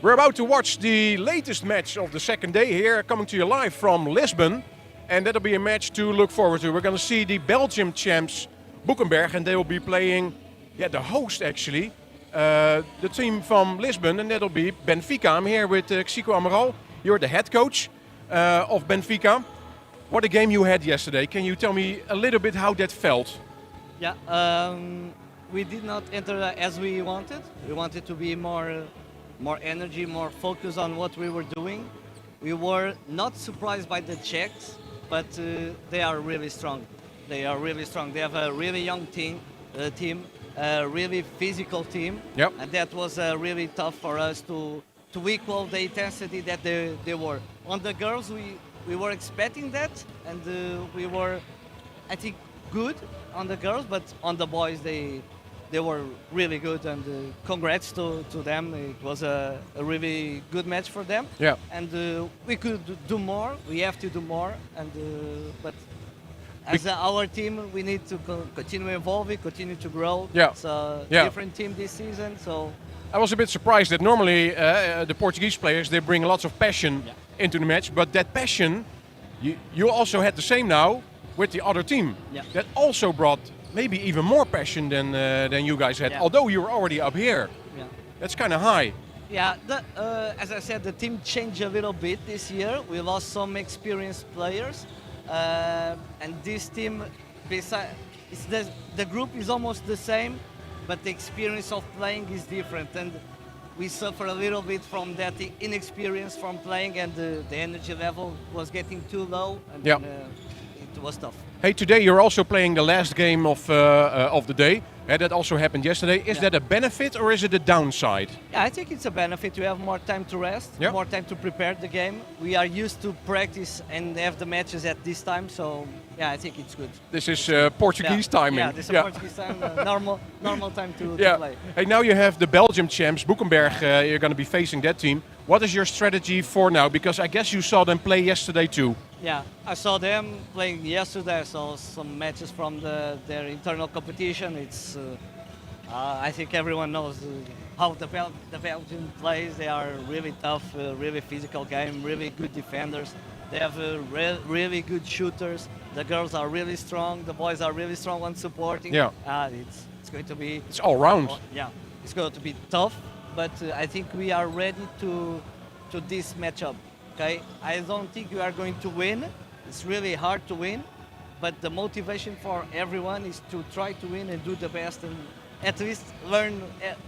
We're about to watch the latest match of the second day here, coming to you live from Lisbon. And that'll be a match to look forward to. We're going to see the Belgium champs, Boeckenberg, and they will be playing, the host actually, the team from Lisbon, and that'll be Benfica. I'm here with Xico Amaral. You're the head coach of Benfica. What a game you had yesterday. Can you tell me a little bit how that felt? Yeah, we did not enter as we wanted. We wanted to be more energy, more focus on what we were doing. We were not surprised by the Czechs, but they are really strong. They are really strong. They have a really young team, a really physical team. Yep. And that was really tough for us to equal the intensity that they were. On the girls, we were expecting that, and we were, I think, good on the girls, but on the boys, they were really good, and congrats to them. It was a really good match for them. Yeah. And we could do more. We have to do more. And but as our team, we need to continue evolving, continue to grow. Yeah. It's a Yeah. different team this season, so. I was a bit surprised that normally the Portuguese players, they bring lots of passion into the match, but that passion, you also had the same now with the other team. Yeah. That also brought maybe even more passion than you guys had, although you were already up here. Yeah. That's kind of high. Yeah, as I said, the team changed a little bit this year. We lost some experienced players, and this team, the group is almost the same, but the experience of playing is different, and we suffer a little bit from that inexperience from playing, and the energy level was getting too low, and it was tough. Hey, today you're also playing the last game of the day. That also happened yesterday. Is that a benefit or is it a downside? Yeah, I think it's a benefit. We have more time to rest, more time to prepare the game. We are used to practice and have the matches at this time, so yeah, I think it's good. This is Portuguese timing. Yeah, this is Portuguese time, normal time to play. Hey, now you have the Belgium champs, Boeckenberg. You're going to be facing that team. What is your strategy for now? Because I guess you saw them play yesterday too. Yeah, I saw them playing yesterday. I saw some matches from their internal competition. It's, I think everyone knows how the Belgian plays. They are really tough, really physical game, really good defenders. They have really good shooters. The girls are really strong. The boys are really strong on supporting. Yeah. It's going to be. It's all round. Yeah, it's going to be tough, but I think we are ready to this matchup. Okay, I don't think we are going to win. It's really hard to win, but the motivation for everyone is to try to win and do the best, and at least learn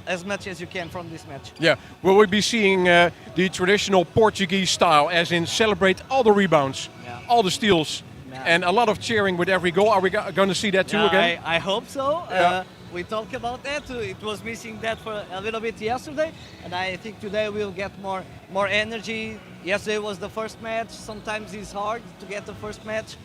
as much as you can from this match. Yeah, will we be seeing the traditional Portuguese style, as in celebrate all the rebounds, all the steals, and a lot of cheering with every goal? Are we going to see that too again? I hope so. We talked about that. It was missing that for a little bit yesterday, and I think today we'll get more energy. Yesterday was the first match. Sometimes it's hard to get the first match,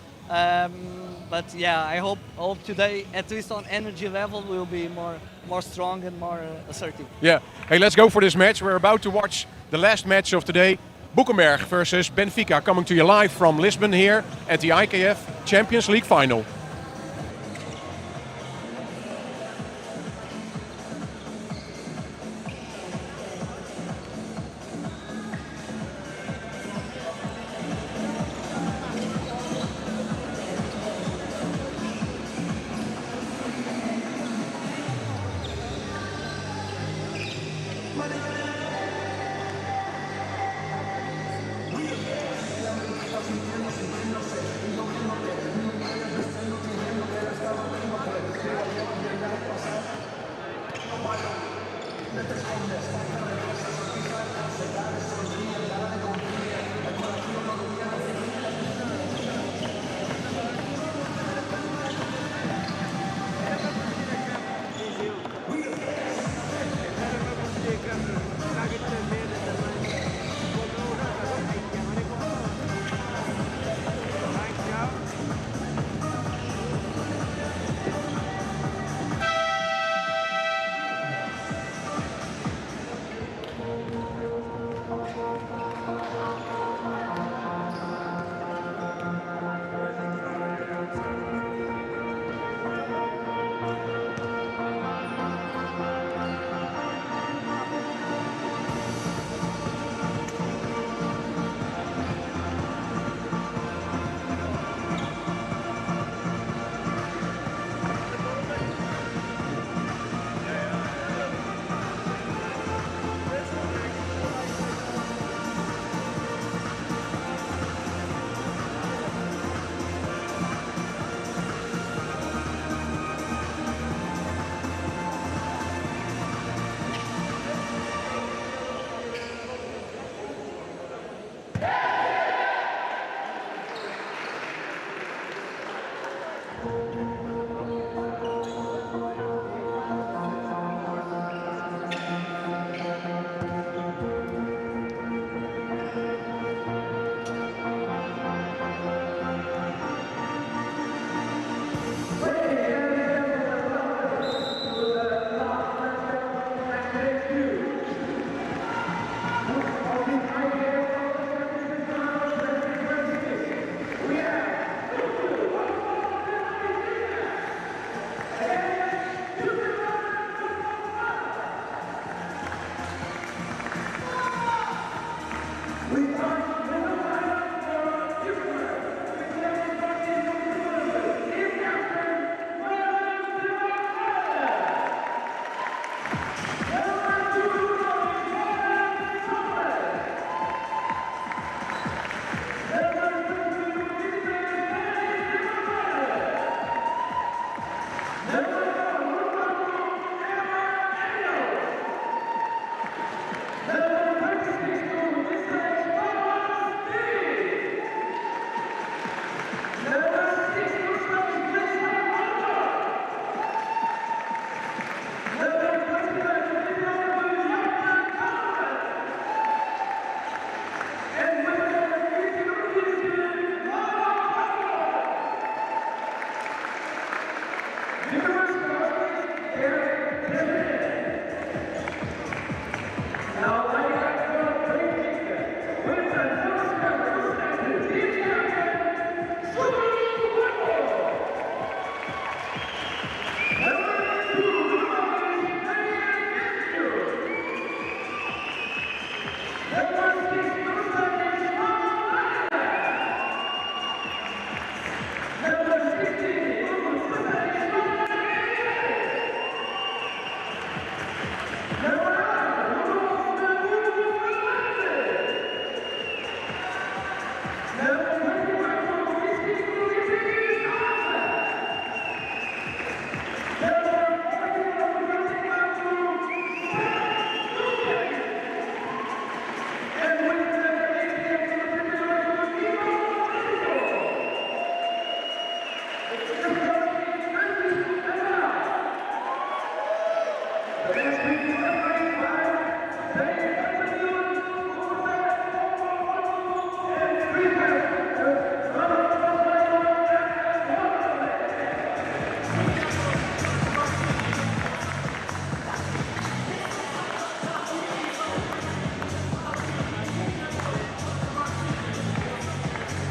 but yeah, I hope today, at least on energy level, we'll be more strong and more assertive. Yeah. Hey, let's go for this match. We're about to watch the last match of today. Boeckenberg versus Benfica, coming to you live from Lisbon here at the IKF Champions League Final.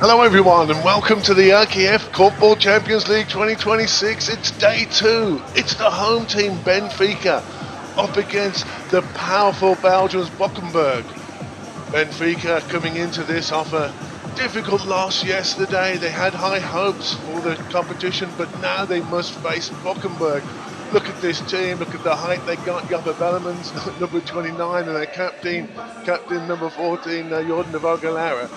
Hello everyone and welcome to the IKF Korfball Champions League 2026. It's day 2. It's the home team Benfica up against the powerful Belgians Boeckenberg. Benfica coming into this off a difficult loss yesterday. They had high hopes for the competition, but now they must face Boeckenberg. Look at this team, look at the height they got. Japper Bellemans, number 29, and their captain number 14, Jordan de Vogelera.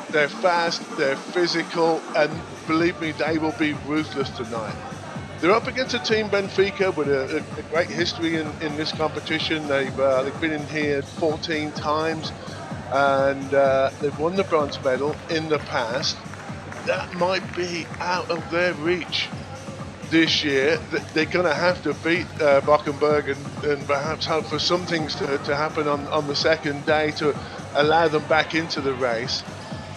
They're fast, they're physical, and believe me, they will be ruthless tonight. They're up against a team, Benfica, with a great history in this competition. They've been in here 14 times, and they've won the bronze medal in the past. That might be out of their reach this year. They're going to have to beat Boeckenberg and perhaps hope for some things to happen on the second day to allow them back into the race.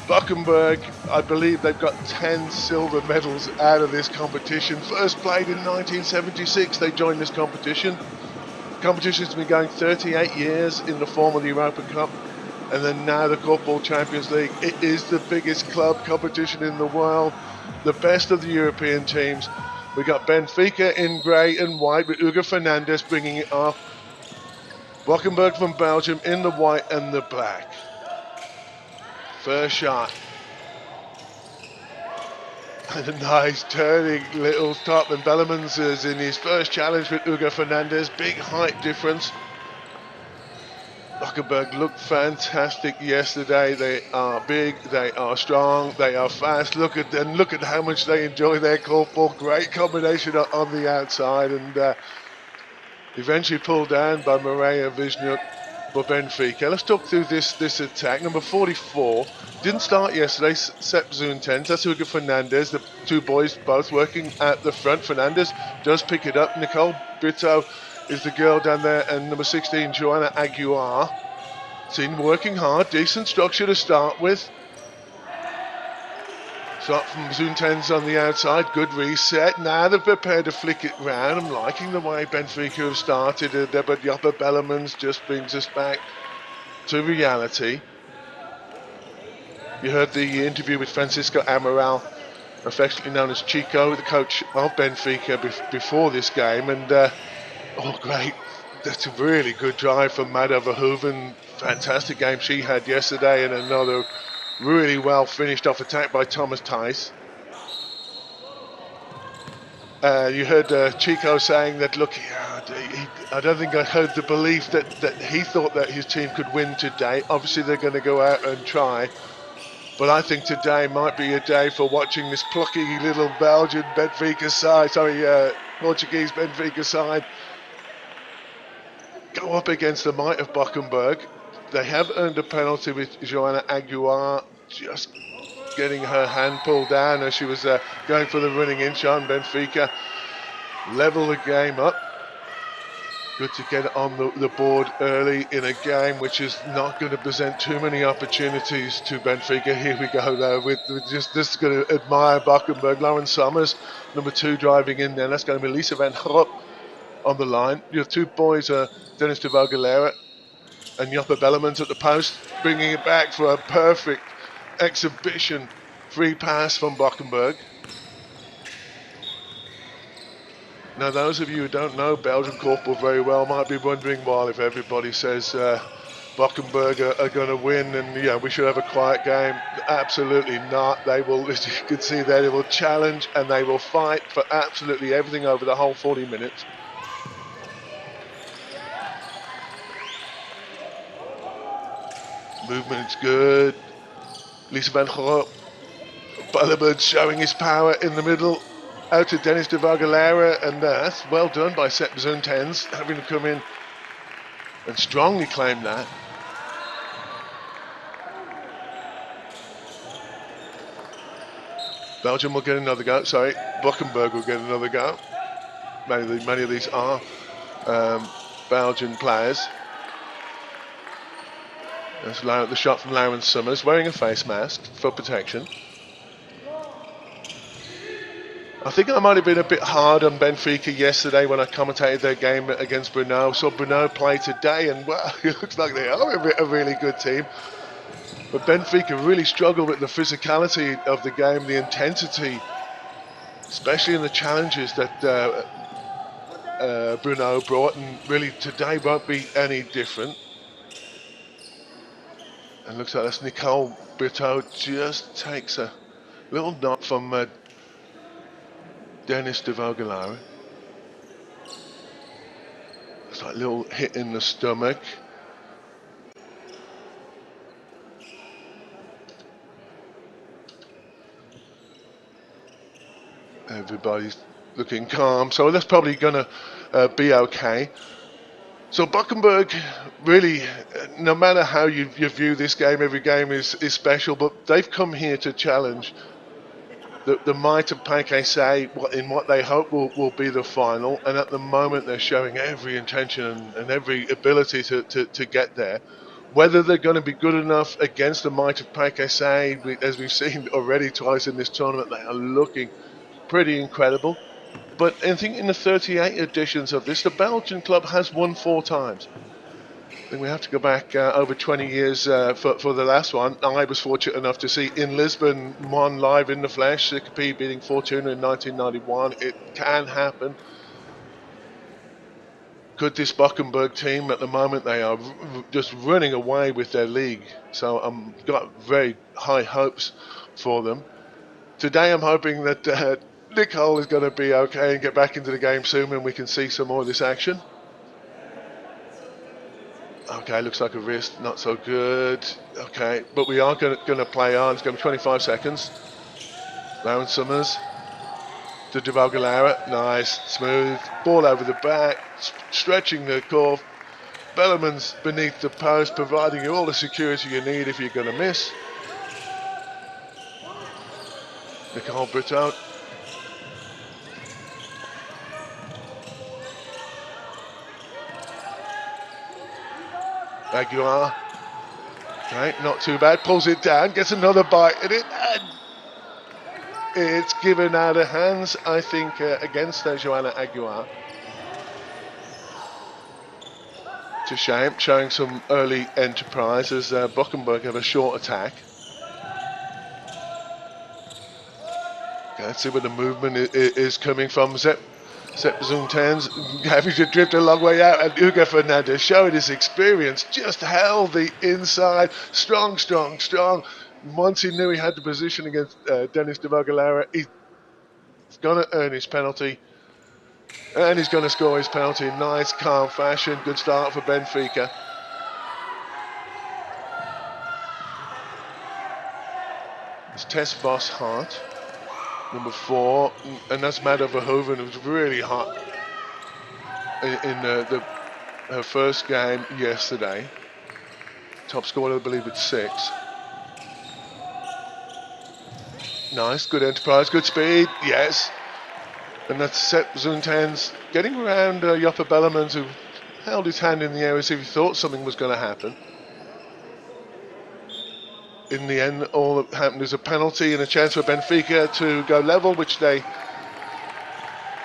Boeckenberg, I believe they've got 10 silver medals out of this competition. First played in 1976, they joined this competition. The competition's been going 38 years in the form of the Europa Cup, and then now the Korfball Champions League. It is the biggest club competition in the world, the best of the European teams. We got Benfica in grey and white with Hugo Fernandez bringing it off. Boeckenberg from Belgium in the white and the black. First shot. And a nice turning little top, and Bellemans is in his first challenge with Hugo Fernandez. Big height difference. Boeckenberg looked fantastic yesterday. They are big, they are strong, they are fast. Look at how much they enjoy their korfball. Great combination on the outside, and eventually pulled down by Maria Wisniuk for Benfica. Let's talk through this attack. Number 44 didn't start yesterday. Sepp Zuntens, that's Hugo Fernandez. The two boys both working at the front. Fernandez does pick it up. Nicole Bitto is the girl down there, and number 16 Joanna Aguiar. Seen working hard, decent structure to start with. Shot from Zuntens on the outside, good reset. Now they're prepared to flick it round. I'm liking the way Benfica have started, but Japper Bellemans just brings us back to reality. You heard the interview with Francisco Amaral, affectionately known as Chico, the coach of Benfica before this game, and oh great, that's a really good drive from Mada Verhoeven. Fantastic game she had yesterday, and another really well finished off attack by Thomas Thijs. You heard Chico saying that, look, I don't think I heard the belief that he thought that his team could win today. Obviously they're going to go out and try, but I think today might be a day for watching this plucky little Belgian Benfica side, Portuguese Benfica side, go up against the might of Boeckenberg. They have earned a penalty with Joanna Aguiar just getting her hand pulled down as she was going for the running in shot. Benfica level the game up. Good to get on the board early in a game which is not going to present too many opportunities to Benfica. Here we go though, with just going to admire Boeckenberg. Lauren Summers, number 2, driving in there. That's going to be Lisa van Groep on the line. Your two boys are Dennis de Vogelera and Japper Bellemans at the post, bringing it back for a perfect exhibition free pass from Boeckenberg. Now, those of you who don't know Belgian korfball very well might be wondering, well, if everybody says Boeckenberg are going to win and we should have a quiet game. Absolutely not. They will, as you can see there, they will challenge and they will fight for absolutely everything over the whole 40 minutes. Movement's good. Lisa van Groep. Bellemans showing his power in the middle. Out to Dennis de Vogelera, and that's well done by Sepp Zuntens, having to come in and strongly claim that. Belgium will get another go. Sorry, Boeckenberg will get another go. Many of these are Belgian players. That's the shot from Lauren Summers, wearing a face mask for protection. I think I might have been a bit hard on Benfica yesterday when I commentated their game against Brno. Saw Brno play today, and well, it looks like they are a really good team. But Benfica really struggled with the physicality of the game, the intensity, especially in the challenges that Bruno brought, and really today won't be any different. And looks like that's Nicole Brito just takes a little knock from Dennis de Vogelare. It's like a little hit in the stomach. Everybody's looking calm, so that's probably going to be okay. So Boeckenberg, really, no matter how you view this game, every game is special, but they've come here to challenge the might of PKC in what they hope will be the final, and at the moment they're showing every intention and every ability to get there. Whether they're going to be good enough against the might of PKC, as we've seen already twice in this tournament, they are looking pretty incredible. But I think in the 38 editions of this, the Belgian club has won 4 times. I think we have to go back over 20 years for the last one. I was fortunate enough to see in Lisbon one live in the flesh, CKP beating Fortuna in 1991. It can happen. Could this Boeckenberg team, at the moment, they are just running away with their league. So I've got very high hopes for them. Today I'm hoping that Nicole is going to be okay and get back into the game soon and we can see some more of this action. Okay, looks like a wrist, not so good. Okay, but we are going to play on. It's going to be 25 seconds. Lauren Summers to De Vogelare. Nice, smooth. Ball over the back, stretching the core. Bellerman's beneath the post, providing you all the security you need if you're going to miss. Nicole Brito. Aguilar. Okay, not too bad. Pulls it down, gets another bite at it, and it's given out of hands, I think, against Joanna Aguilar. It's a shame, showing some early enterprise as Boeckenberg have a short attack. Okay, let's see where the movement is coming from. Sepp Zuntens having to drift a long way out, and Hugo Fernandez, showing his experience, just held the inside. Strong. Once he knew he had the position against Dennis de Vogelare, he's going to earn his penalty. And he's going to score his penalty in nice, calm fashion. Good start for Benfica. It's Tess Vos Hart, number 4, and that's Madde Verhoeven, who was really hot in her first game yesterday. Top scorer, I believe, at 6. Nice, good enterprise, good speed, yes. And that's Sepp Zuntens getting around Joppa Bellemans, who held his hand in the air as if he thought something was going to happen. In the end, all that happened is a penalty and a chance for Benfica to go level, which they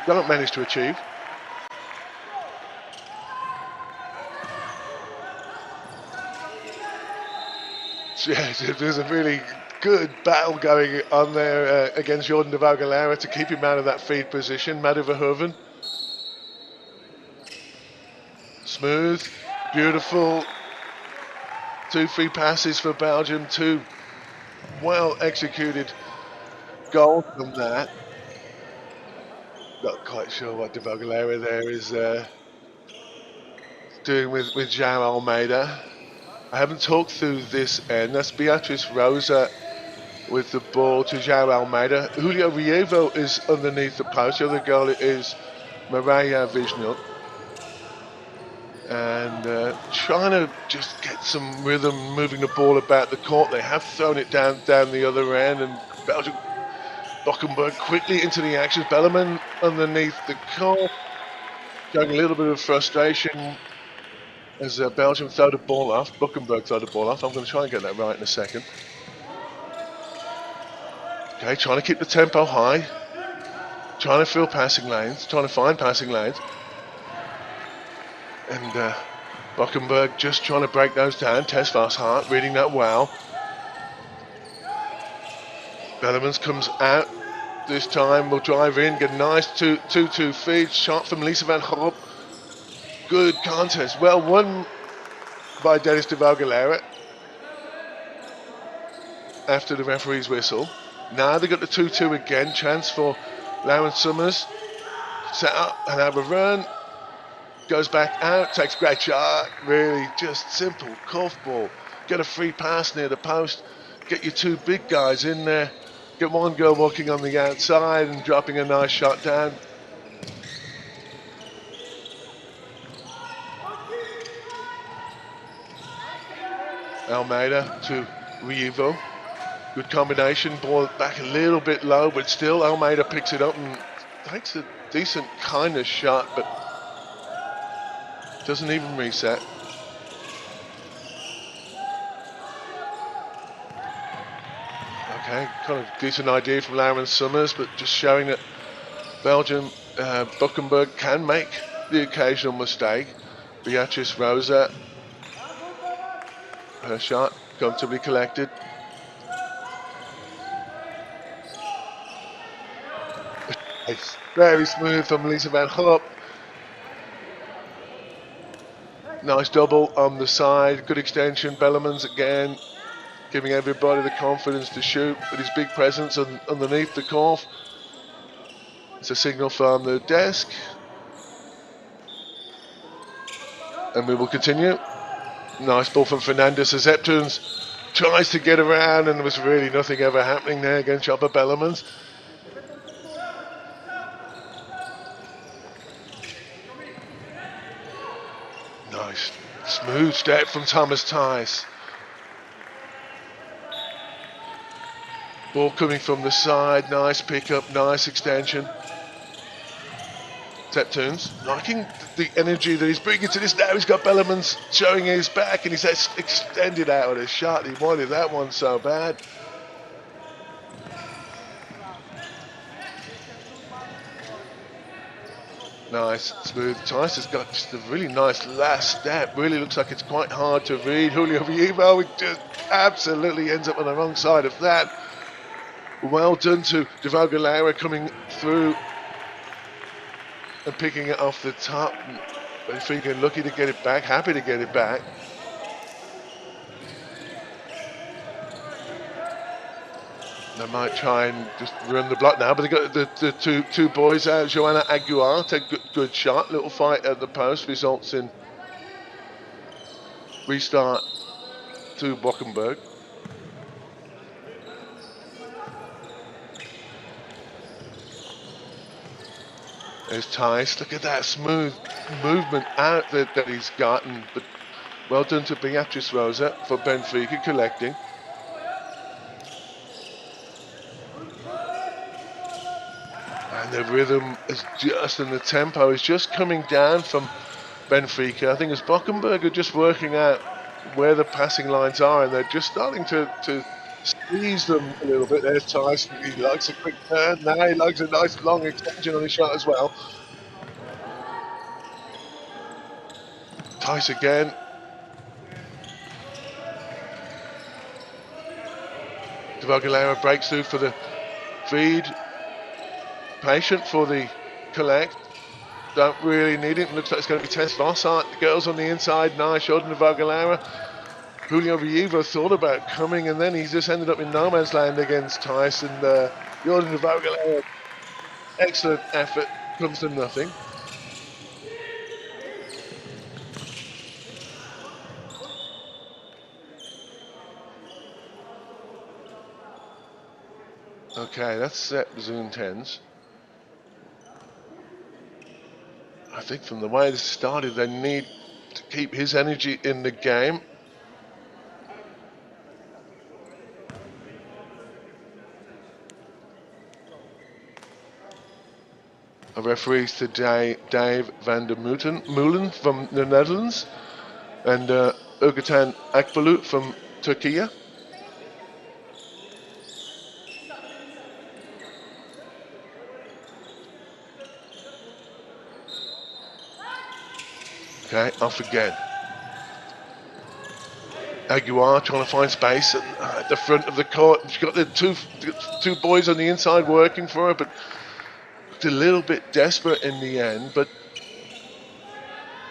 don't manage to achieve. So, yes, there's a really good battle going on there against Jordan de Vogelare to keep him out of that feed position. Madde Verhoeven. Smooth, beautiful. 2 free passes for Belgium, 2 well executed goals from that. Not quite sure what de Vogelare there is doing with João Almeida. I haven't talked through this end. That's Beatriz Rosa with the ball to João Almeida. Julio Rievo is underneath the post. The other girl is Maria Vishnuk. And trying to just get some rhythm, moving the ball about the court. They have thrown it down the other end, and Belgium, Boeckenberg quickly into the action. Bellerman underneath the court, showing a little bit of frustration as Belgium throw the ball off. Boeckenberg throw the ball off. I'm going to try and get that right in a second. Okay, trying to keep the tempo high, trying to fill passing lanes, trying to find passing lanes. And Boeckenberg just trying to break those down. Tesfa's Hart reading that well. Bellemans comes out this time, will drive in, get a nice 2-2 feed. Shot from Lisa van Gorp. Good contest, well won by Dennis de Valgalera after the referee's whistle. Now they got the 2-2 again, chance for Lauren Summers. Set up and have a run. Goes back out, takes a great shot. Really just simple Korfball. Get a free pass near the post. Get your two big guys in there. Get one girl walking on the outside and dropping a nice shot down. Almeida to Rievo. Good combination. Ball back a little bit low, but still Almeida picks it up and takes a decent kind of shot, but doesn't even reset. Okay, kind of decent idea from Lauren Summers, but just showing that Belgium, Boeckenberg can make the occasional mistake. Beatrice Rosa, her shot comfortably collected. It's very smooth from Lisa van Gorp. Nice double on the side, good extension. Bellemans again, giving everybody the confidence to shoot with his big presence underneath the Korf. It's a signal from the desk. And we will continue. Nice ball from Fernandez as Eptons tries to get around, and there was really nothing ever happening there against Chopper Bellemans. Nice smooth step from Thomas Tice. Ball coming from the side, nice pickup, nice extension. Septunes liking the energy that he's bringing to this now. He's got Bellemans showing his back and he's extended out with a shot. He wanted that one so bad. Nice, smooth. Tice has got just a really nice last step. Really looks like it's quite hard to read. Julio Vivo just absolutely ends up on the wrong side of that. Well done to de Valgalera coming through and picking it off the top. Benfica lucky to get it back, happy to get it back. They might try and just run the block now, but they got the two boys out. Joanna Aguiar take good shot. Little fight at the post results in restart to Boeckenberg. There's Tice. Look at that smooth movement out that he's gotten. But well done to Beatrice Rosa for Benfica collecting. And the rhythm is just, and the tempo is just coming down from Benfica. I think as Boeckenberg are just working out where the passing lines are, and they're just starting to squeeze them a little bit. There's Tice. He likes a quick turn. Now he likes a nice long extension on his shot as well. Tice again. De Valgalera breaks through for the feed. Patient for the collect. Don't really need it. Looks like it's going to be Tess Vossart. The girls on the inside. Nice. Jordan de Valgalera. Julio Vievo thought about coming, and then he just ended up in no man's land against Tice. And Jordan de Valgalera, excellent effort, comes to nothing. Okay, that's set Zoom 10s. I think from the way this started, they need to keep his energy in the game. Our referees today, Dave van der Meulen from the Netherlands and Ergatan Akbalu from Turkey. Okay, off again. Aguiar trying to find space at the front of the court. She's got the two boys on the inside working for her, but looked a little bit desperate in the end. But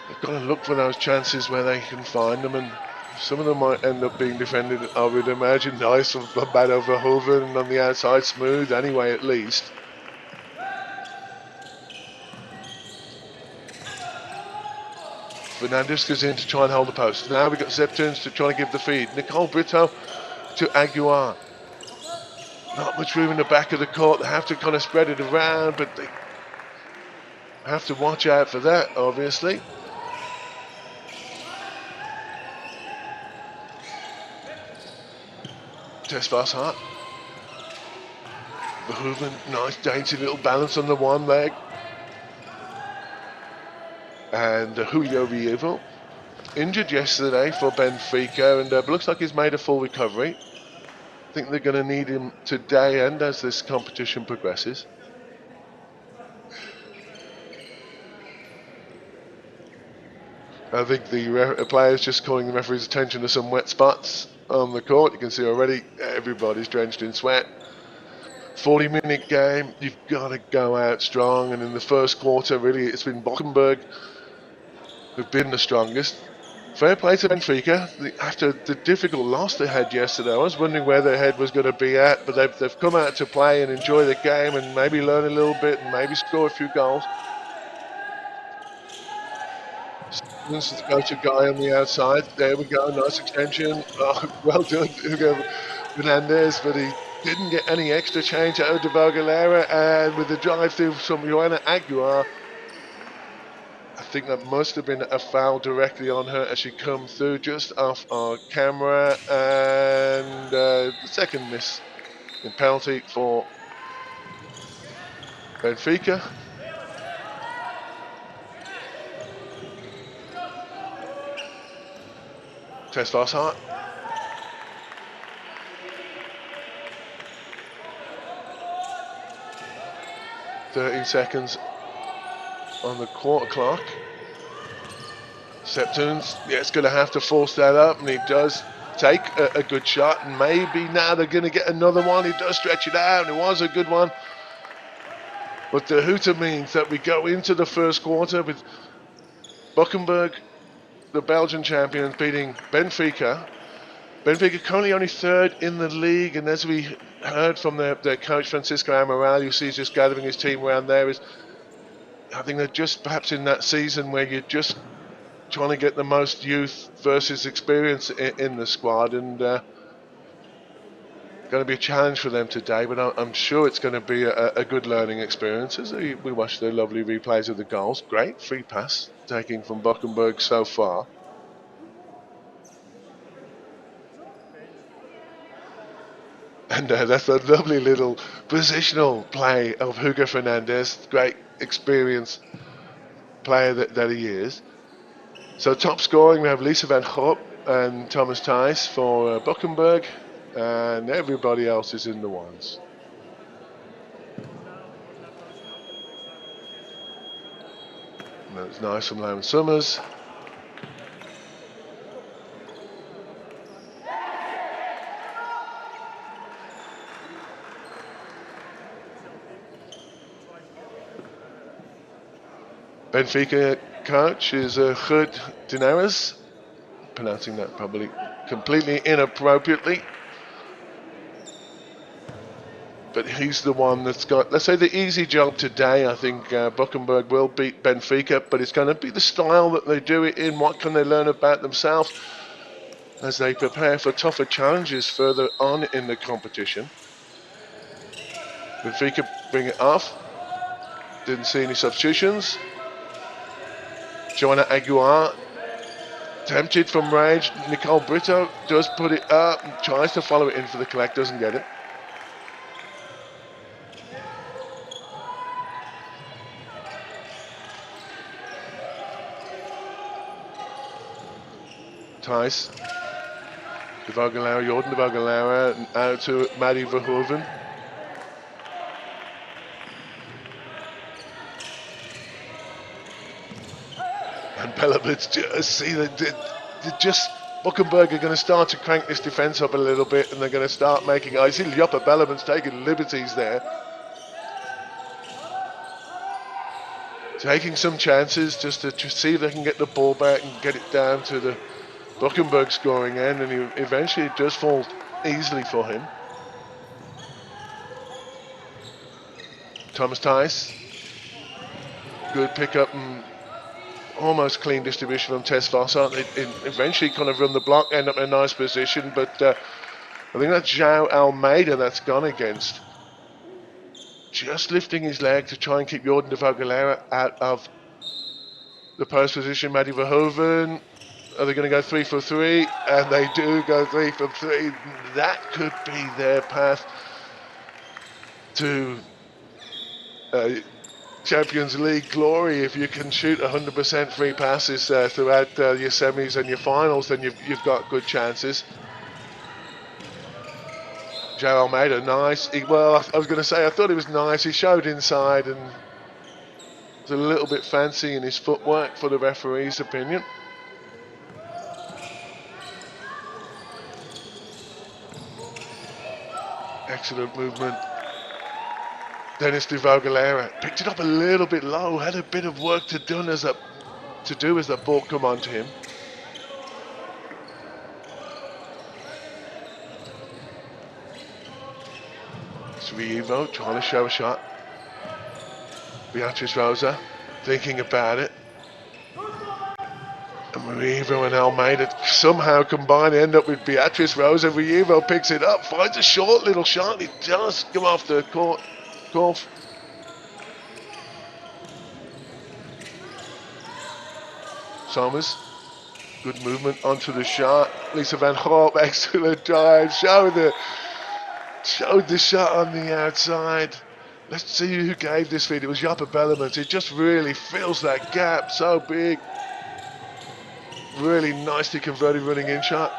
they've got to look for those chances where they can find them, and some of them might end up being defended, I would imagine, nice from Bado Verhoeven on the outside, smooth anyway at least. Fernandez goes in to try and hold the post. Now we've got Zeptunes to try and give the feed. Nicole Brito to Aguiar. Not much room in the back of the court. They have to kind of spread it around, but they have to watch out for that, obviously. Tesfas Hart. Verhoeven, nice dainty little balance on the one leg. And Julio Rievo, injured yesterday for Benfica, and looks like he's made a full recovery. I think they're going to need him today and as this competition progresses. I think the players just calling the referee's attention to some wet spots on the court. You can see already everybody's drenched in sweat. 40-minute game, you've got to go out strong, and in the first quarter really it's been Boeckenberg who've been the strongest. Fair play to Benfica. After the difficult loss they had yesterday, I was wondering where their head was going to be at, but they've come out to play and enjoy the game and maybe learn a little bit and maybe score a few goals. This is the go-to guy on the outside. There we go, nice extension. Oh, well done, Hugo Fernandez, but he didn't get any extra change out of De Valgalera, and with the drive through from Joanna Aguiar, I think that must have been a foul directly on her as she come through just off our camera, and the second miss in penalty for Benfica. Tesfas Hart. "13 seconds on the quarter clock." Zeptunes, yeah, it's going to have to force that up, and he does take a good shot, and maybe now they're going to get another one. He does stretch it out, and it was a good one. But the hooter means that we go into the first quarter with Boeckenberg, the Belgian champions, beating Benfica. Benfica currently only third in the league, and as we heard from their coach Francisco Amaral, you see he's just gathering his team around there, is I think they're just perhaps in that season where you're just trying to get the most youth versus experience in the squad, and going to be a challenge for them today, but I'm sure it's going to be a good learning experience as we watch the lovely replays of the goals. Great free pass taking from Boeckenberg so far. And that's a lovely little positional play of Hugo Fernandez. Great experience player that he is. So top scoring, we have Lisa van Gogh and Thomas Thijs for Boeckenberg, and everybody else is in the ones. And that's nice from Lauren Summers. Benfica coach is Gert Dineris, pronouncing that probably completely inappropriately. But he's the one that's got, let's say, the easy job today. I think Boeckenberg will beat Benfica, but it's going to be the style that they do it in. What can they learn about themselves as they prepare for tougher challenges further on in the competition? Benfica bring it off. Didn't see any substitutions. Joanna Aguiar, tempted from range. Nicole Brito does put it up and tries to follow it in for the collect, doesn't get it. Thijs, De Valgalera, Jordan De Valgalera, and out to Maddie Verhoeven. And Pelopits just see that just Boeckenberg are going to start to crank this defence up a little bit, and they're going to start making... I see Joppa Bellemans taking liberties there. Taking some chances just to see if they can get the ball back and get it down to the Boeckenberg scoring end, and eventually it does fall easily for him. Thomas Thijs. Good pickup and almost clean distribution from Tess Vossart. They eventually kind of run the block, end up in a nice position, but I think that's João Almeida that's gone against. Just lifting his leg to try and keep Jordan de Vogelera out of the post position. Maddie Verhoeven, are they going to go 3 for 3? And they do go 3 for 3. That could be their path to Champions League glory. If you can shoot 100% free passes throughout your semis and your finals, then you've got good chances. João Almeida, nice. Well, I was going to say, I thought he was nice. He showed inside and was a little bit fancy in his footwork for the referee's opinion. Excellent movement. Dennis de Vogelera picked it up a little bit low, had a bit of work to do as that ball come onto him. Rievo trying to show a shot. Beatrice Rosa thinking about it. And Rievo and Almeida somehow combine, end up with Beatrice Rosa. Rievo picks it up, finds a short little shot. It does come off the court. Somers, good movement onto the shot. Lisa Van Gorp, excellent drive. Showed the shot on the outside. Let's see who gave this feed. It was Joppa Bellemans. It just really fills that gap so big. Really nicely converted running in shot.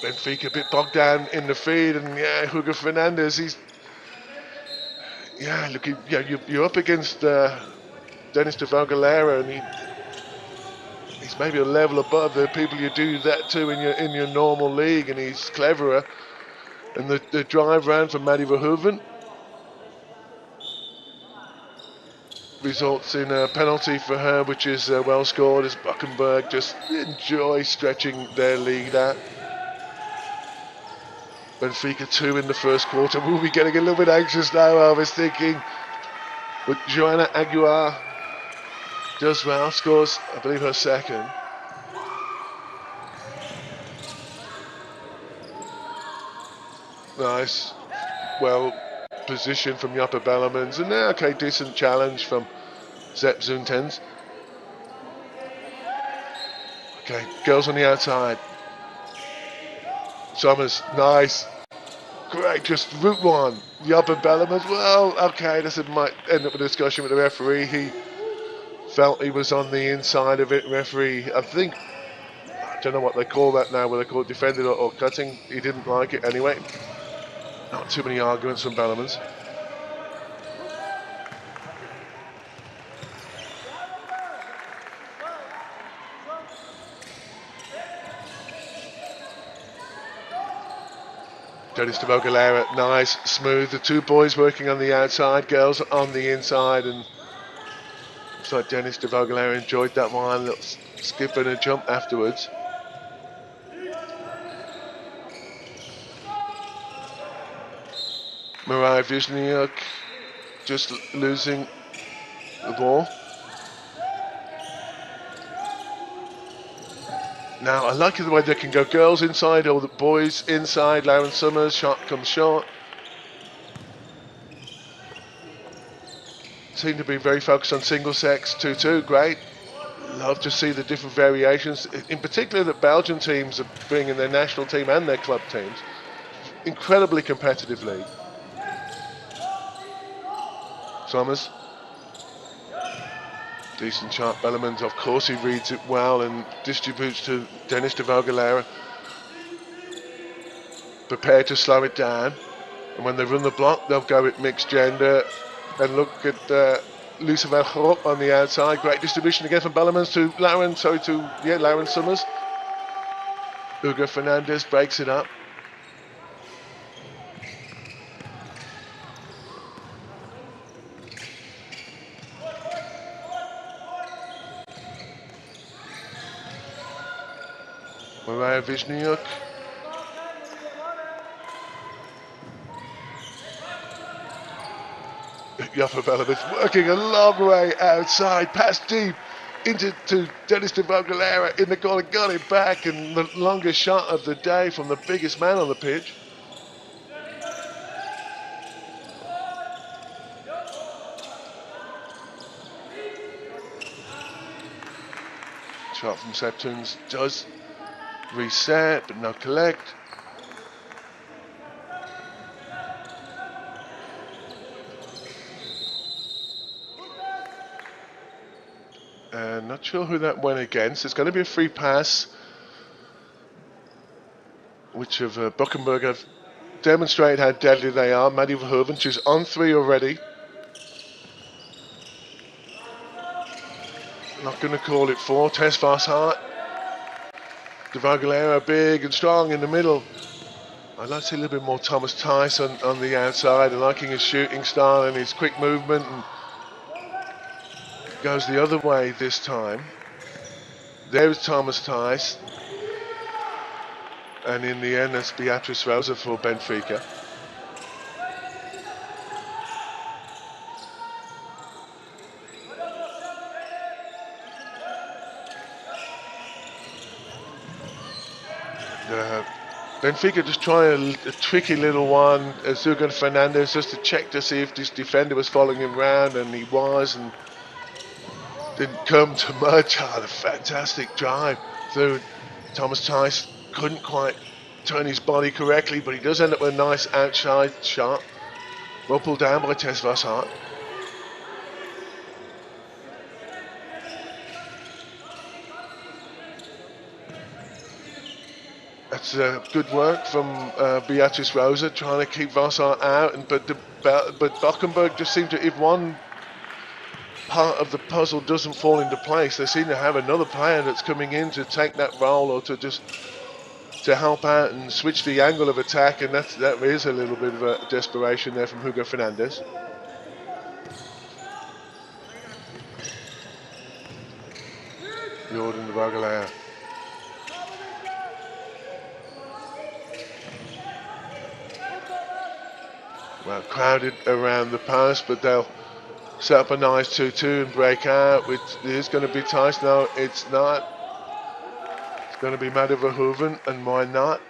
Benfica a bit bogged down in the feed, and yeah, Hugo Fernandez, you're up against Dennis de Vogelera, and he's maybe a level above the people you do that to in your normal league, and he's cleverer. And the drive round from Maddie Verhoeven results in a penalty for her, which is well scored, as Boeckenberg just enjoy stretching their lead out. Benfica 2 in the first quarter. We'll be getting a little bit anxious now, I was thinking. But Joanna Aguiar does well, scores, I believe, her second. Nice. Well positioned from Joppa Bellemans. And now, okay, decent challenge from Zep Zuntens. Okay, girls on the outside. Somers, nice. Great, just route one. Joppa Bellemans, well, okay, this might end up a discussion with the referee. He felt he was on the inside of it. Referee, I don't know what they call that now, whether they call it defended or cutting. He didn't like it anyway. Not too many arguments from Bellemans. Dennis de Vogelera, nice, smooth. The two boys working on the outside, girls on the inside, and looks like Dennis de Vogelera enjoyed that one. A little skip and a jump afterwards. Mariah Wisniuk just losing the ball. Now, I like the way they can go girls inside or the boys inside. Lauren Summers, shot comes short. Seem to be very focused on single sex 2-2, great. Love to see the different variations. In particular, that Belgian teams are bringing their national team and their club teams. Incredibly competitive league. Summers. Decent shot. Bellemans, of course, he reads it well and distributes to Dennis de Vogelera. Prepared to slow it down. And when they run the block, they'll go with mixed gender. And look at Luceval on the outside. Great distribution again from Bellemans to Lauren Summers. Hugo Fernandez breaks it up. Maria Wisniuk. Joffe Bellemans working a long way outside, past deep into Dennis de Vogelera in the corner, got it back, and the longest shot of the day from the biggest man on the pitch. Shot from Septuns does reset, but no collect. Not sure who that went against. It's going to be a free pass, which of Boeckenberg have demonstrated how deadly they are. Maddie Verhoeven, she's on 3 already. Not going to call it 4. Tess Varshart. De Vogelera big and strong in the middle. I'd like to see a little bit more Thomas Tice on the outside, and liking his shooting style and his quick movement. And goes the other way this time. There's Thomas Tice. And in the end, that's Beatrice Rosa for Benfica. Benfica just trying a tricky little one. Zugan Fernandez just to check to see if this defender was following him around, and he was, and didn't come to much. A fantastic drive through. Thomas Tice couldn't quite turn his body correctly, but he does end up with a nice outside shot. Well pulled down by Tess Varshart. That's good work from Beatrice Rosa, trying to keep Varshart out, but Boeckenberg just seemed to, if one part of the puzzle doesn't fall into place, they seem to have another player that's coming in to take that role, or to just to help out and switch the angle of attack, and that is a little bit of a desperation there from Hugo Fernandez. Jordan de Vogelera. Well, crowded around the post, but they'll set up a nice 2-2 and break out, which is going to be Tice. No, it's not. It's going to be Maddie Verhoeven, and why not?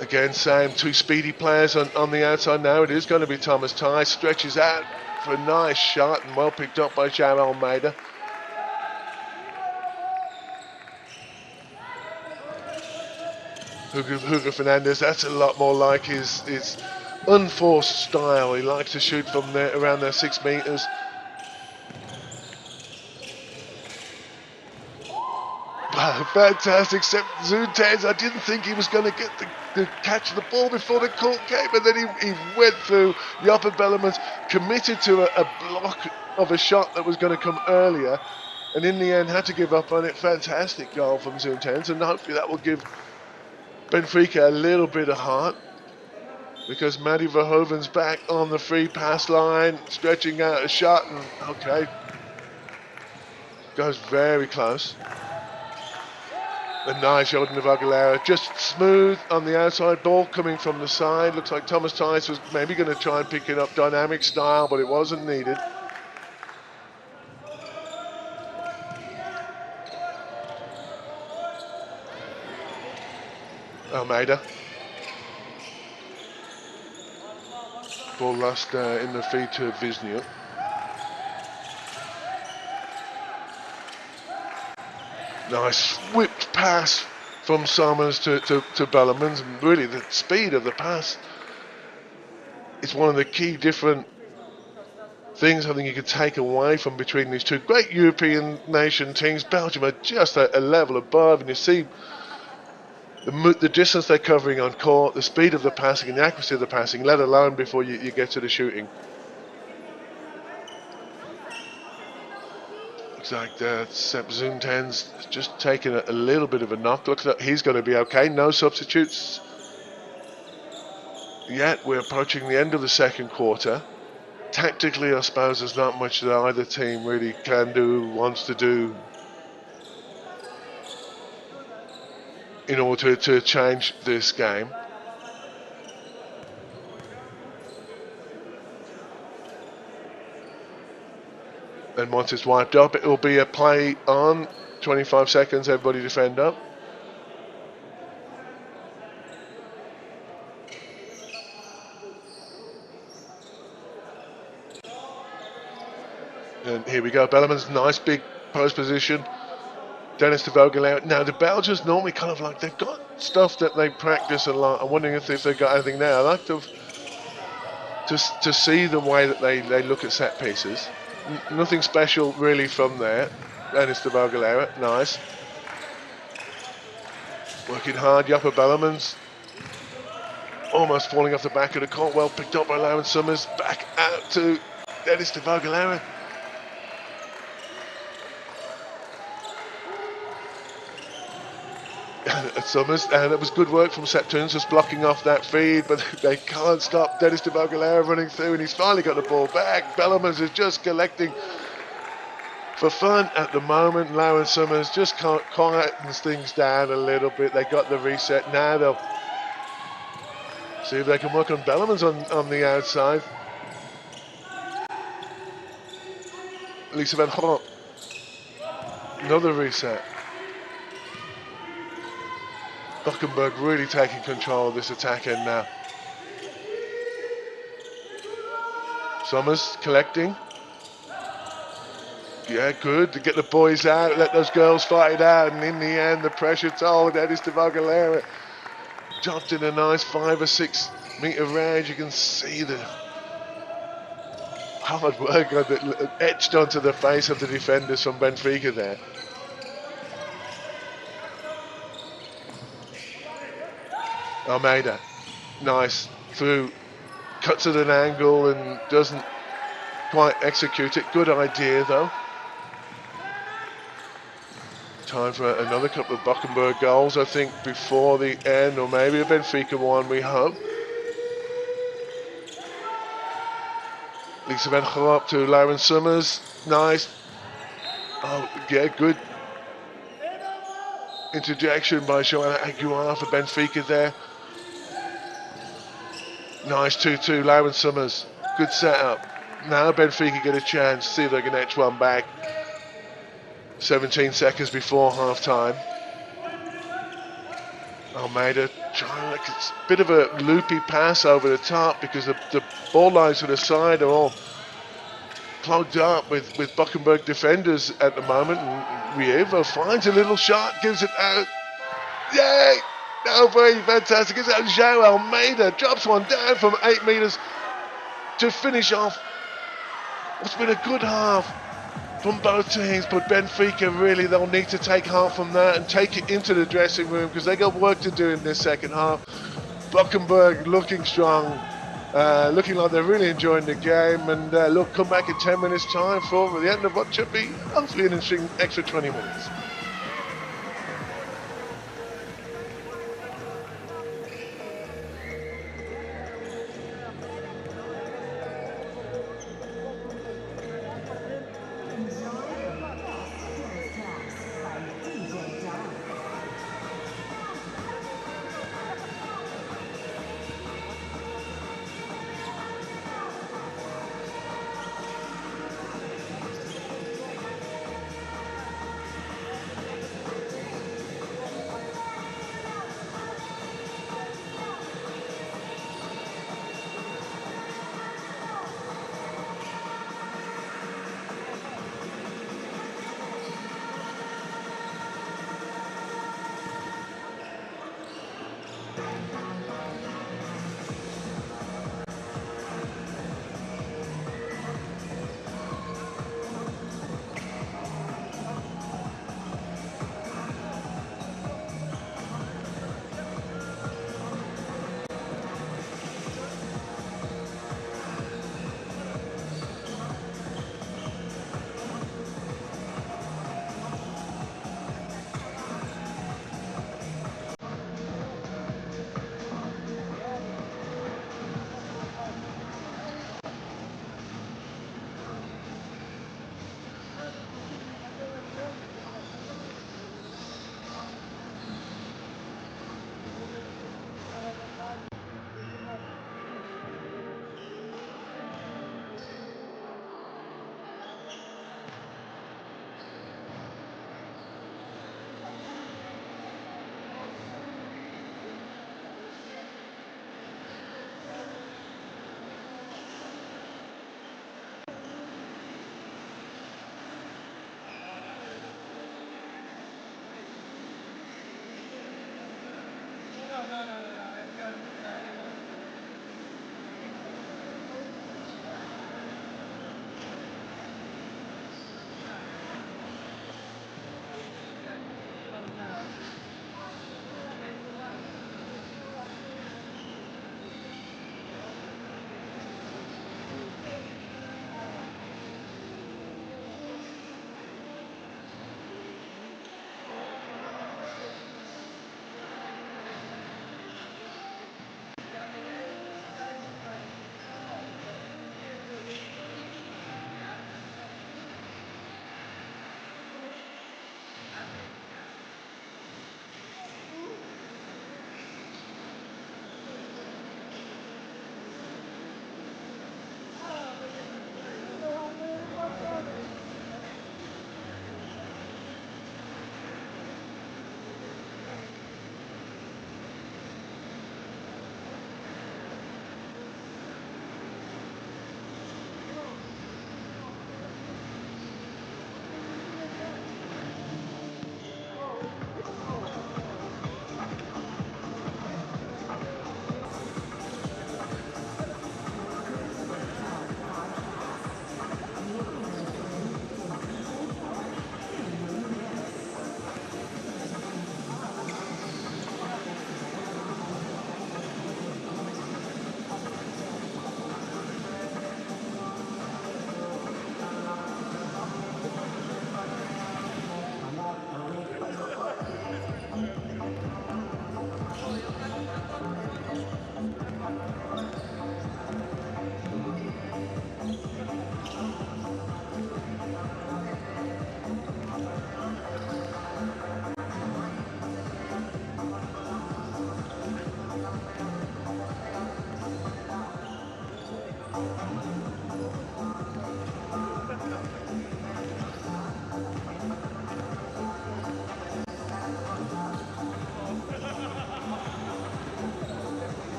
Again, same 2 speedy players on the outside now. It is going to be Thomas Tice. Stretches out for a nice shot, and well picked up by João Almeida. Hugo Fernandez, that's a lot more like his unforced style. He likes to shoot from there, around their 6 meters. Fantastic, except Zutez, I didn't think he was going to get the catch the ball before the call came, and then he went through Joffe Bellemans, committed to a block of a shot that was going to come earlier, and in the end had to give up on it. Fantastic goal from Zutez, and hopefully that will give Benfica a little bit of heart, because Maddie Verhoeven's back on the free pass line, stretching out a shot, and okay, goes very close. A nice Jordan de Vogelera, just smooth on the outside, ball coming from the side. Looks like Thomas Tice was maybe going to try and pick it up dynamic style, but it wasn't needed. Almeida. Ball lost in the feed to Wisniuk. Nice whipped pass from Summers to Bellemans, and really the speed of the pass is one of the key different things I think you could take away from between these two great European nation teams. Belgium are just a level above, and you see the distance they're covering on court, the speed of the passing and the accuracy of the passing, let alone before you get to the shooting. Looks like Sepp Zunten's just taken a little bit of a knock. Looks like he's going to be okay. No substitutes yet. We're approaching the end of the second quarter. Tactically, I suppose there's not much that either team really can do, wants to do in order to change this game. And once it's wiped up, it will be a play on. 25 seconds, everybody defend up. And here we go, Bellemans, nice big post position. Dennis de Vogelaar. Now the Belgians normally kind of like, they've got stuff that they practice a lot. I'm wondering if they've got anything there. I like to see the way that they look at set pieces. Nothing special really from there. Dennis de Vogelaar, nice. Working hard, Japper Bellemans. Almost falling off the back of the court. Well picked up by Lauren Summers. Back out to Dennis de Vogelaar. At Summers, and it was good work from Septuns just blocking off that feed, but they can't stop Dennis de Vogelaar running through, and he's finally got the ball back. Bellemans is just collecting for fun at the moment. Lauren Summers just quietens things down a little bit. They got the reset. Now they'll see if they can work on Bellemans on the outside. Lisa van Gogh, another reset. Boeckenberg really taking control of this attack end now. Summers collecting. Yeah, good to get the boys out, let those girls fight it out, and in the end the pressure told. Dennis de Vogelaar jumped in a nice 5 or 6 metre range. You can see the hard work etched onto the face of the defenders from Benfica there. Almeida, nice through, cuts at an angle and doesn't quite execute it. Good idea though. Time for another couple of Boeckenberg goals, I think, before the end, or maybe a Benfica one, we hope. Lisa van Gogh up to Lauren Summers, nice. Oh yeah, good interjection by Joanna Aguiar for Benfica there. Nice 2-2, Lauren Summers. Good setup. Now Benfica get a chance. See if they can etch one back. 17 seconds before half time. Almeida trying, like, it's a bit of a loopy pass over the top because the ball lines to the side are all clogged up with Boeckenberg defenders at the moment. And Rievo finds a little shot, gives it out. Yay! Oh, very fantastic. It's out. João Almeida drops one down from 8 metres to finish off what's been a good half from both teams, but Benfica really, they'll need to take heart from that and take it into the dressing room because they got work to do in this second half. Boeckenberg looking strong, looking like they're really enjoying the game, and look, come back in 10 minutes time for the end of what should be hopefully an interesting extra 20 minutes.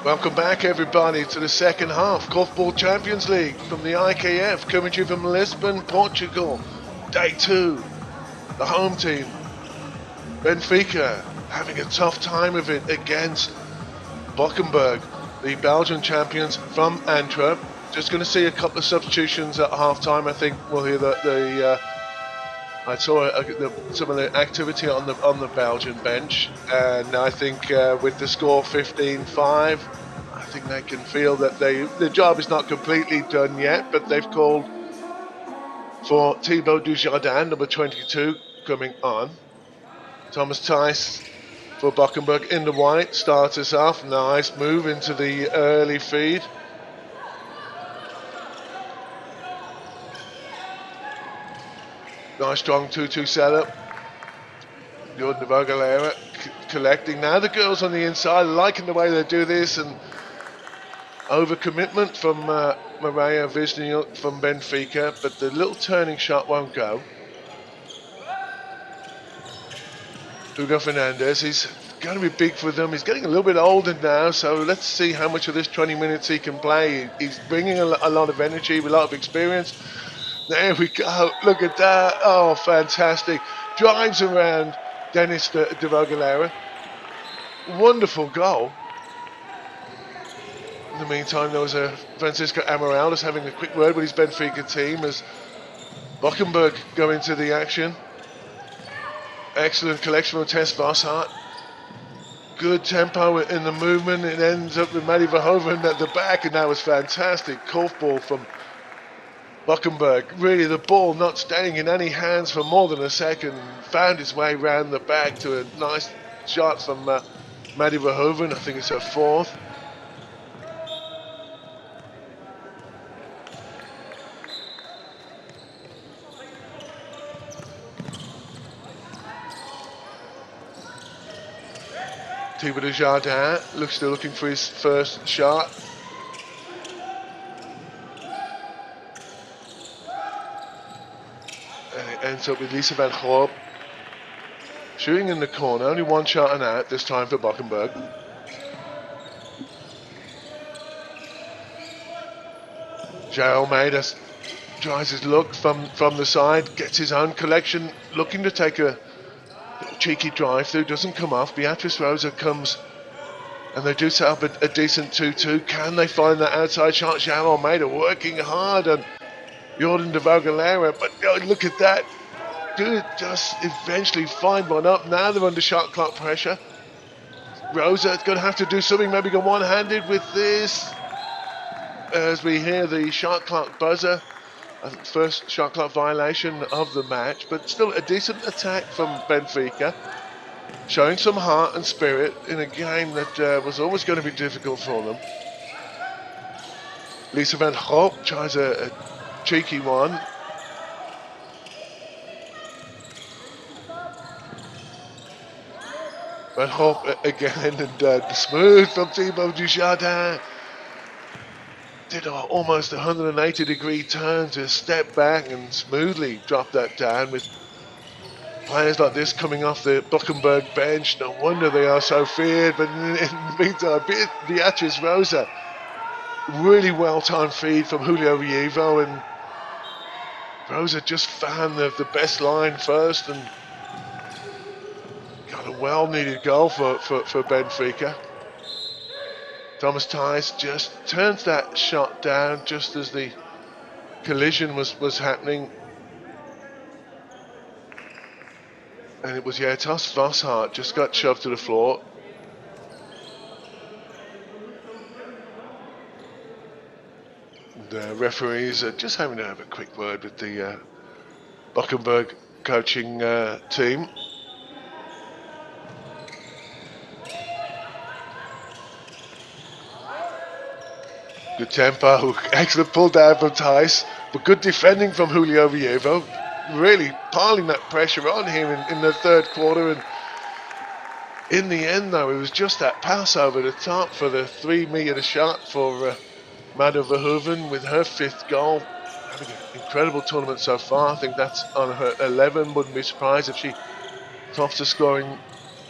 Welcome back, everybody, to the second half. Korfball Champions League from the IKF, coming to you from Lisbon, Portugal. Day 2. The home team, Benfica, having a tough time of it against Boeckenberg, the Belgian champions from Antwerp. Just going to see a couple of substitutions at half-time. I think we'll hear I saw some of the activity on the Belgian bench, and I think with the score 15-5, I think they can feel that the job is not completely done yet. But they've called for Thibaut Dujardin, number 22, coming on. Thomas Thijs for Boeckenberg in the white starts us off. Nice move into the early feed. Nice strong 2-2 setup. Jordan de Vogelera collecting. Now the girls on the inside, liking the way they do this, and overcommitment from Maria Wisniuk from Benfica, but the little turning shot won't go. Hugo Fernandez, he's going to be big for them. He's getting a little bit older now, so let's see how much of this 20 minutes he can play. He's bringing a lot of energy, with a lot of experience. There we go, look at that, oh fantastic. Drives around Dennis de Vogelera. Wonderful goal. In the meantime, there was Francisco Amaral just having a quick word with his Benfica team as Boeckenberg go into the action. Excellent collection from Tess Vosshart. Good tempo in the movement. It ends up with Maddie Verhoeven at the back, and that was fantastic. Korfball from Boeckenberg. Really, the ball not staying in any hands for more than a second. Found its way round the back to a nice shot from Maddie Verhoeven. I think it's her fourth. Thibaut Dujardin still looking for his first shot. And it ends up with Lisa van Gorp shooting in the corner. Only one shot and out this time for Boeckenberg. Jay Almeida tries his look from the side, gets his own collection, looking to take a cheeky drive through, doesn't come off. Beatrice Rosa comes, and they do set up a decent 2-2. Can they find that outside shot? João Almeida working hard on Jordan de Vogelera, but look at that. Do just eventually find one up. Now they're under shot clock pressure. Rosa is going to have to do something, maybe go one-handed with this, as we hear the shot clock buzzer. First shot clock violation of the match, but still a decent attack from Benfica, showing some heart and spirit in a game that was always going to be difficult for them. Lisa van Gorp tries a cheeky one. Van Gorp again, and smooth from Thibaut Dujardin. Did almost 180-degree turn to step back and smoothly drop that down with Players like this coming off the Boeckenberg bench, no wonder they are so feared. But in the meantime, Beatrice Rosa, really well-timed feed from Julio Rievo, and Rosa just found the best line first and got a well-needed goal for Benfica. Thomas Theis just turns that shot down just as the collision was happening. And it was, Tos Vosshart just got shoved to the floor. The referees are just having to have a quick word with the Boeckenberg coaching team. Good tempo, excellent pull down from Theis, but good defending from Julio Rievo. Really piling that pressure on him in the third quarter, and in the end though, it was just that pass over the top for the 3-meter shot for Madde Verhoeven with her 5th goal. Having an incredible tournament so far. I think that's on her 11. Wouldn't be surprised if she tops the scoring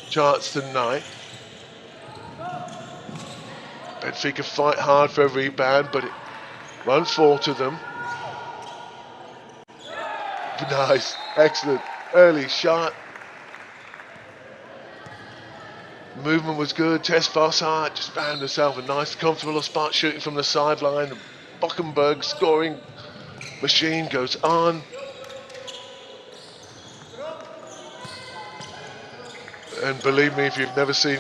charts tonight. Benfica fight hard for a rebound, but it won't fall to them. Nice, excellent early shot. Movement was good. Tess Vosshart just found herself a nice, comfortable spot shooting from the sideline. Boeckenberg scoring machine goes on. And believe me, if you've never seen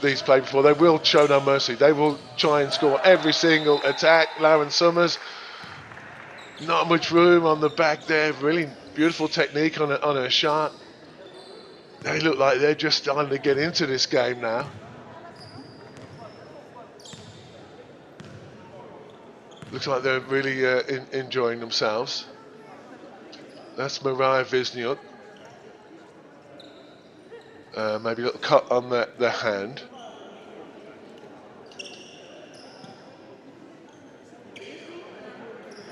these play before, they will show no mercy. They will try and score every single attack. Lauren Summers, not much room on the back there. Really beautiful technique on a shot. They look like they're just starting to get into this game now. Looks like they're really enjoying themselves. That's Mariah Wisniuk. Maybe a little cut on the hand.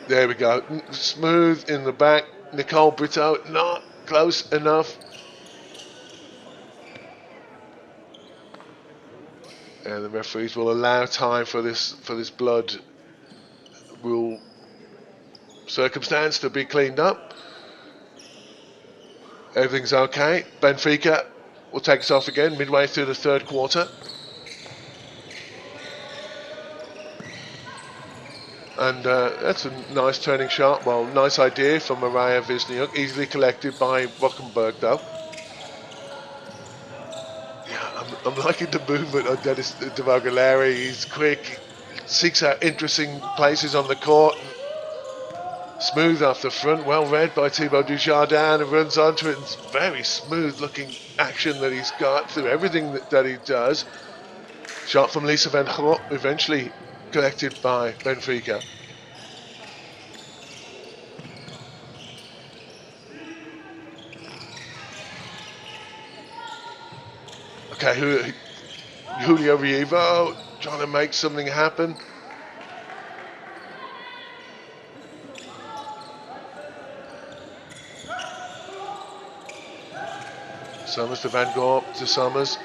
There we go. Smooth in the back. Nicole Brito, not close enough. And the referees will allow time for this blood rule circumstance to be cleaned up. Everything's okay. Benfica will take us off again midway through the third quarter. And that's a nice turning shot. Well, nice idea from Mariah Wisniuk. Easily collected by Boeckenberg though. Yeah, I'm liking the movement on Dennis Devagalera. He's quick, seeks out interesting places on the court. Smooth off the front, well read by Thibaut Dujardin, and runs onto it. It's very smooth looking action that he's got through everything that he does. Shot from Lisa van Gogh, eventually collected by Benfica. Okay, Julio Rievo trying to make something happen. Summers to Van Gogh to Summers,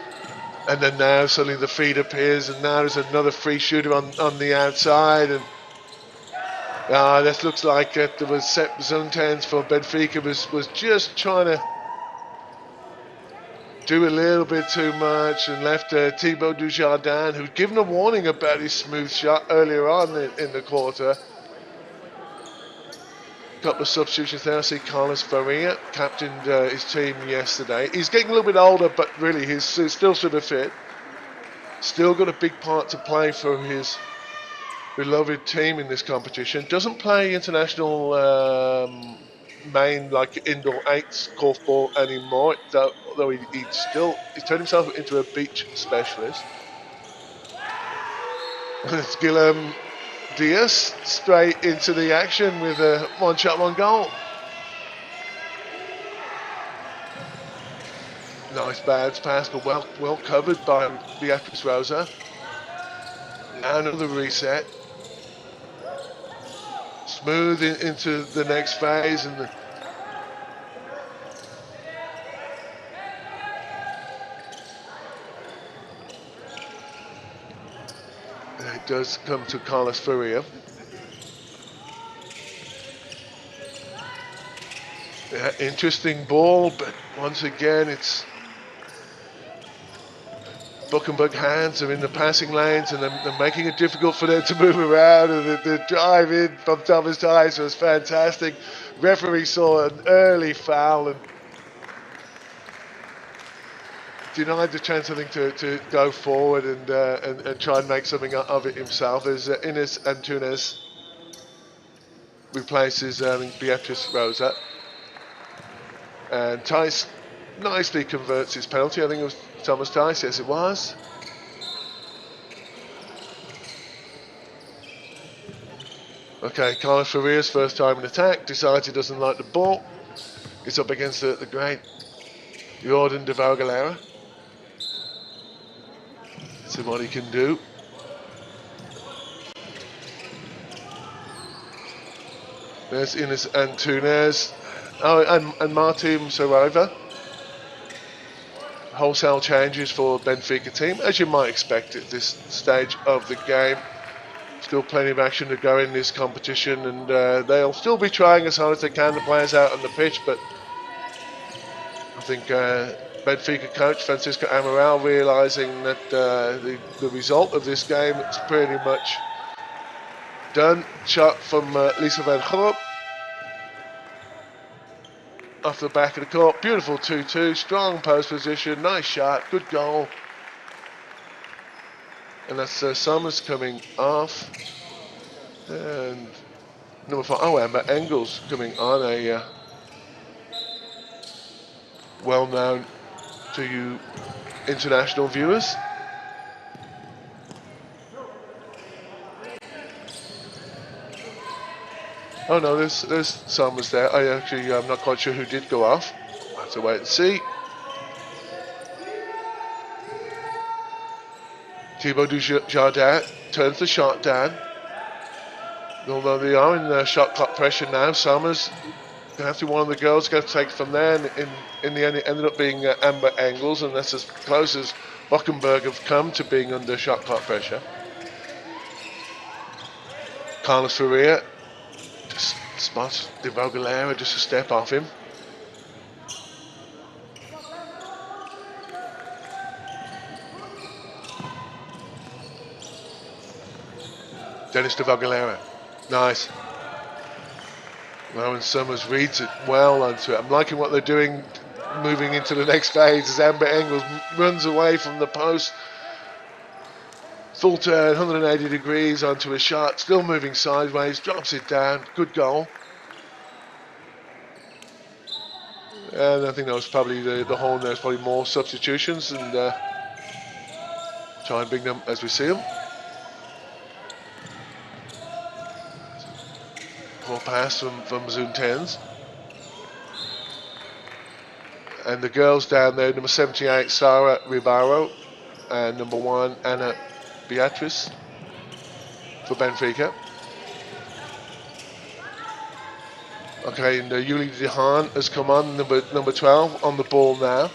and then now suddenly the feed appears, and now there's another free shooter on the outside, and this looks like there was Sepp Zuntens for Benfica was just trying to do a little bit too much and left Thibaut Dujardin, who'd given a warning about his smooth shot earlier on in the quarter. Couple of substitutions there. I see Carlos Faria captained his team yesterday. He's getting a little bit older, but really he's still super fit. Still got a big part to play for his beloved team in this competition. Doesn't play international main like indoor eights korfball anymore, though he's turned himself into a beach specialist. It's Guillaume Diaz straight into the action with a one shot, one goal. Nice bounce pass, but well covered by Beatrice Rosa. Now another reset. Smooth into the next phase, and does come to Carlos Faria. Yeah, interesting ball, but once again it's Boeckenberg hands are in the passing lanes and they're making it difficult for them to move around, and the drive in from Thomas Tice was fantastic. Referee saw an early foul and denied the chance, I think, to go forward and try and make something of it himself, as Ines Antunes replaces Beatrice Rosa. And Tice nicely converts his penalty. I think it was Thomas Tice, yes it was. Okay, Carlos Faria's first time in attack, decides he doesn't like the ball. Gets up against the great Jordan de Valgalera. See what he can do. There's Ines Antunes. Oh, and Martim Sarova. Wholesale changes for Benfica team, as you might expect at this stage of the game. Still plenty of action to go in this competition, and they'll still be trying as hard as they can, the players out on the pitch, but I think Benfica coach Francisco Amaral realising that the result of this game is pretty much done. Shot from Lisa van Gorp off the back of the court. Beautiful 2-2, strong post position, nice shot, good goal. And that's Summers coming off. And number 5, Amber Engels coming on, a well-known to you international viewers. Oh no, there's Summers there. I'm not quite sure who did go off. I'll have to wait and see. Thibaut Dujardin turns the shot down. Although they are in shot clock pressure now, Summers going to have to be one of the girls going to take from there. And in the end, it ended up being Amber Engels, and that's as close as Boeckenberg have come to being under shot clock pressure. Carlos Faria just spots De Valgalera just a step off him. Dennis De Valgalera. Nice. Now when Summers reads it well onto it. I'm liking what they're doing moving into the next phase as Amber Engels runs away from the post. Full turn, 180 degrees onto a shot, still moving sideways, drops it down, good goal. And I think that was probably the whole, there's probably more substitutions, and try and bring them as we see them. Poor pass from Zoom 10s. And the girls down there, number 78, Sara Ribeiro, and number 1, Anna Beatrice for Benfica. Okay, and Yuli Dehan has come on, number 12, on the ball now.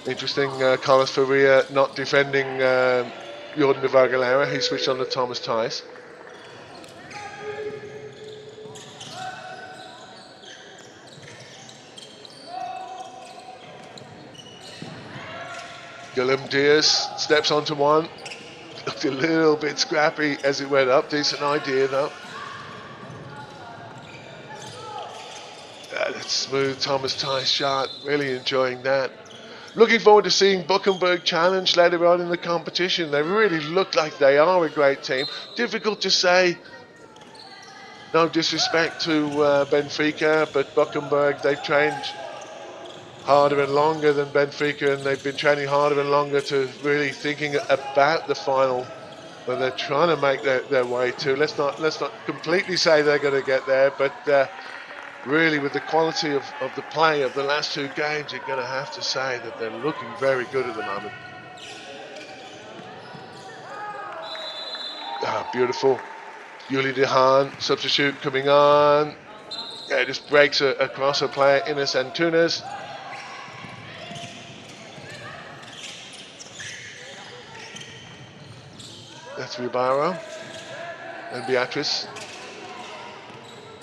Interesting, Carlos Faria not defending Jordan de Valgalera. He switched on to Thomas Tice. Guillem Diaz steps onto one. Looked a little bit scrappy as it went up. Decent idea though. That's smooth Thomas Tice shot. Really enjoying that. Looking forward to seeing Boeckenberg challenge later on in the competition. They really look like they are a great team. Difficult to say. No disrespect to Benfica, but Boeckenberg, they've trained harder and longer than Benfica, and they've been training harder and longer to really thinking about the final that they're trying to make their way to. Let's not completely say they're going to get there, but really with the quality of the play of the last two games, you're going to have to say that they're looking very good at the moment. Ah, beautiful. Yuli Dehan, substitute coming on. Yeah, just breaks across a player, Ines Antunes. Matthew Barrow and Beatrice,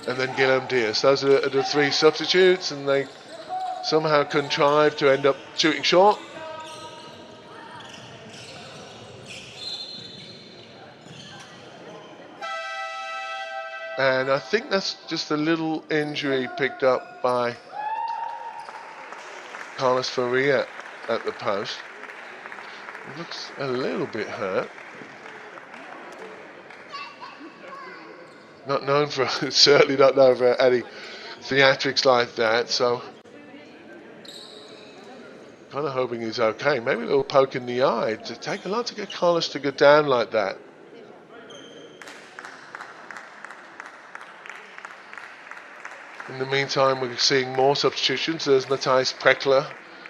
and then Guillaume Diaz. Those are the 3 substitutes, and they somehow contrived to end up shooting short. And I think that's just a little injury picked up by Carlos Faria at the post. He looks a little bit hurt. Not known for, certainly not known for any theatrics like that, so kind of hoping he's okay. Maybe a little poke in the eye. To take a lot to get Carlos to go down like that. In the meantime, we're seeing more substitutions. There's Matthijs Prekler,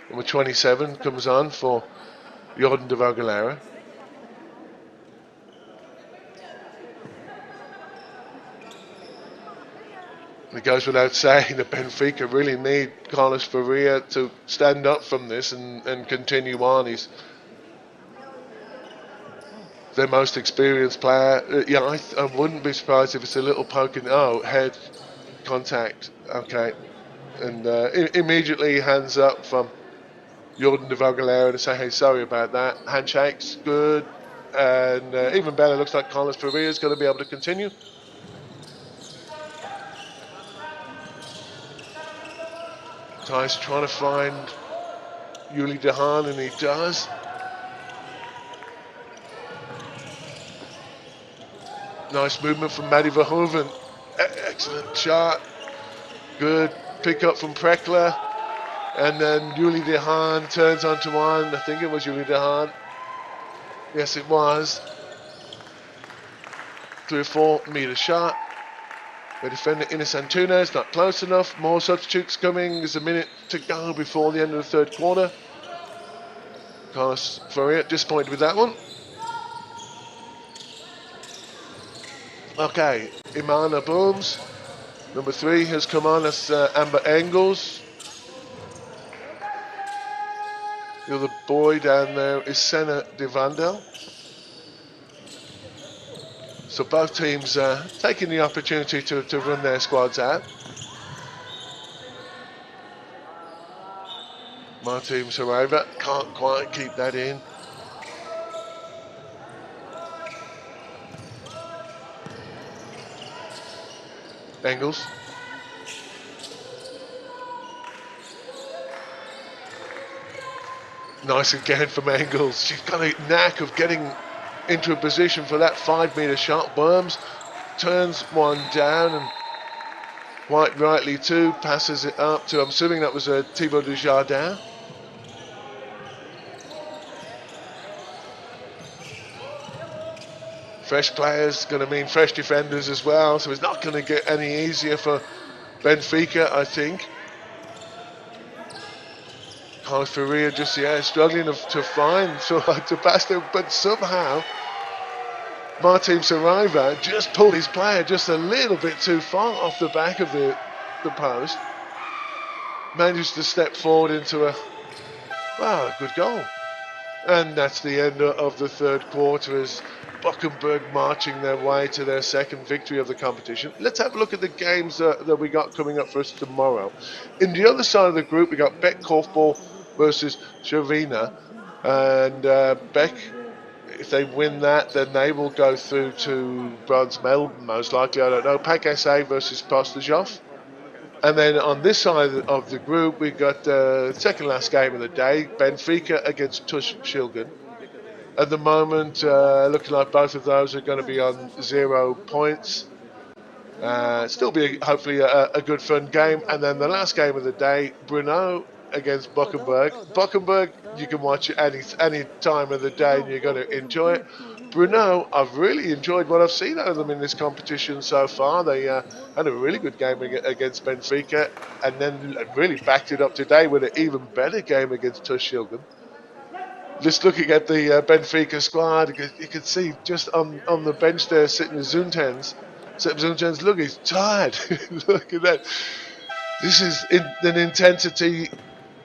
number 27, comes on for Jordan de Vogelera. It goes without saying that Benfica really need Carlos Faria to stand up from this and continue on. He's their most experienced player. Yeah, I wouldn't be surprised if it's a little poking. Oh, head contact. Okay. And immediately hands up from Jordan de Vogelera to say, hey, sorry about that. Handshakes, good. And even better, looks like Carlos Faria is going to be able to continue. Ty's trying to find Yuli Dehan, and he does. Nice movement from Maddie Verhoeven. Excellent shot. Good pick up from Prekler. And then Yuli Dehan turns onto one. I think it was Yuli Dehan. Yes, it was. 3 or 4 meter shot. The defender Ines Antunes not close enough. More substitutes coming. There's a minute to go before the end of the third quarter. Carlos Faria disappointed with that one. Okay, Imana Booms. Number 3 has come on as Amber Engels. The other boy down there is Senna de Vandel. So both teams taking the opportunity to run their squads out. Martin Saraiva can't quite keep that in. Engels. Nice again from Engels. She's got a knack of getting into a position for that 5 meter shot. Worms turns one down, and quite rightly too, passes it up to, I'm assuming that was Thibaut Dujardin. Fresh players going to mean fresh defenders as well, so it's not going to get any easier for Benfica, I think. Carlos Faria just struggling to find to pass them, but somehow Martin Saraiva just pulled his player just a little bit too far off the back of the post. Managed to step forward into a good goal. And that's the end of the third quarter as Boeckenberg marching their way to their second victory of the competition. Let's have a look at the games that we got coming up for us tomorrow. In the other side of the group, we got Beck Korfball versus Shavina. And Beck, if they win that, then they will go through to bronze medal, most likely, I don't know. PAC SA versus Postajov. And then on this side of the group, we got the second last game of the day, Benfica against Tush Shilgan. At the moment, looking like both of those are going to be on 0 points. Still be hopefully a good fun game. And then the last game of the day, Brno against Boeckenberg. Boeckenberg, you can watch it any time of the day and you're going to enjoy it. Brno, I've really enjoyed what I've seen out of them in this competition so far. They had a really good game against Benfica, and then really backed it up today with an even better game against Tush Shilgan. Just looking at the Benfica squad, you can see just on the bench there sitting Zuntens. Zuntens, look, he's tired. Look at that. This is an intensity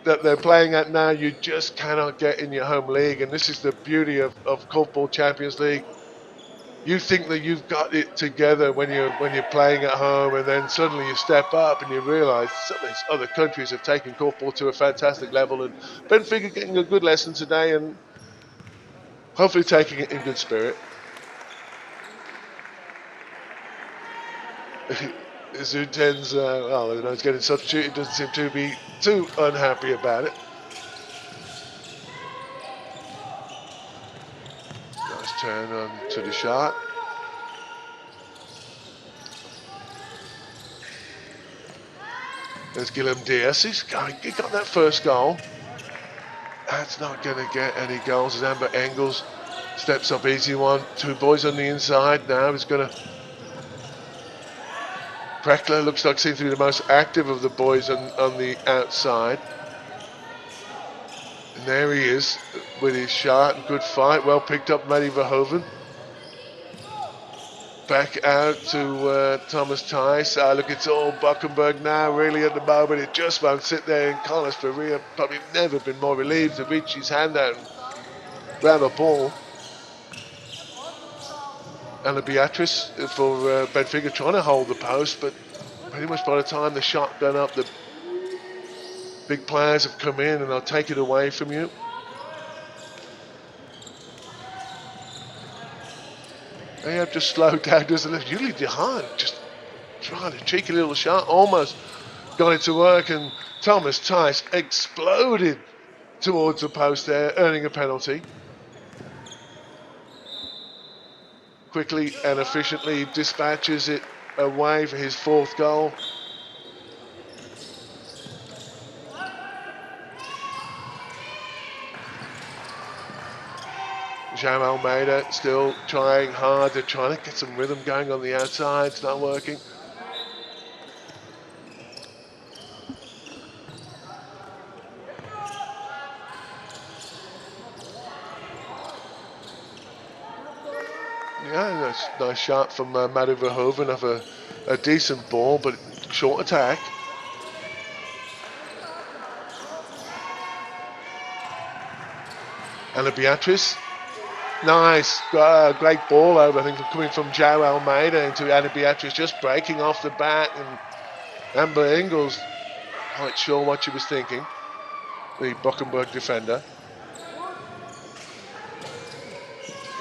that they're playing at now you just cannot get in your home league, and this is the beauty of Korfball Champions League. you think that you've got it together when you're playing at home, and then suddenly you step up and you realise some of these other countries have taken korfball to a fantastic level, and Benfica getting a good lesson today and hopefully taking it in good spirit. Zuten's, well, he's getting substituted, doesn't seem to be too unhappy about it. Nice turn on to the shot. There's Guillem Diaz. He got that first goal. That's not going to get any goals as Amber Engels steps up easy one. Two boys on the inside now. He's going to... Prekler looks like seems to be the most active of the boys on the outside. And there he is with his shot. Good fight. Well picked up, Matty Verhoeven. Back out to Thomas Thijs. Look, it's all Boeckenberg now, really, at the moment. It just won't sit there. And Carlos Ferreira probably never been more relieved to reach his hand out and grab a ball. Anna Beatrice for Benfica trying to hold the post, but pretty much by the time the shot gone up, the big players have come in and they'll take it away from you. They have just slowed down, doesn't it? Usually Dehan just trying a cheeky little shot, almost got it to work, and Thomas Thijs exploded towards the post there, earning a penalty. Quickly and efficiently dispatches it away for his fourth goal. João Almeida still trying hard. They're trying to get some rhythm going on the outside. It's not working. Yeah, nice shot from Matty Verhoeven of a decent ball, but short attack. Anna Beatrice. Nice, great ball over, I think, coming from João Almeida into Anna Beatrice, just breaking off the bat, and Amber Engels, quite sure what she was thinking, the Boeckenberg defender.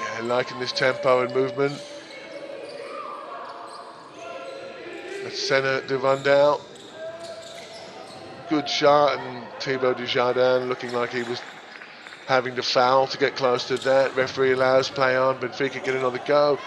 Yeah, liking this tempo and movement. That's Senna de Vandel. Good shot, and Thibaut Dujardin looking like he was having to foul to get close to that. Referee allows play on. Benfica get another go.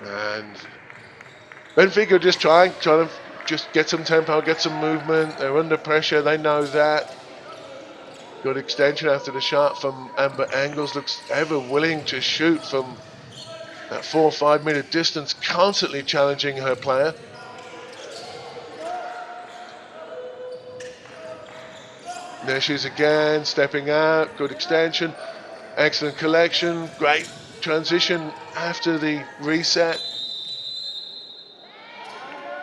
And Benfica just trying to just get some tempo, get some movement. They're under pressure, they know that. Good extension after the shot from Amber Engels. Looks ever willing to shoot from that 4 or 5 meter distance, constantly challenging her player. There she is again, stepping out. Good extension, excellent collection, great transition after the reset.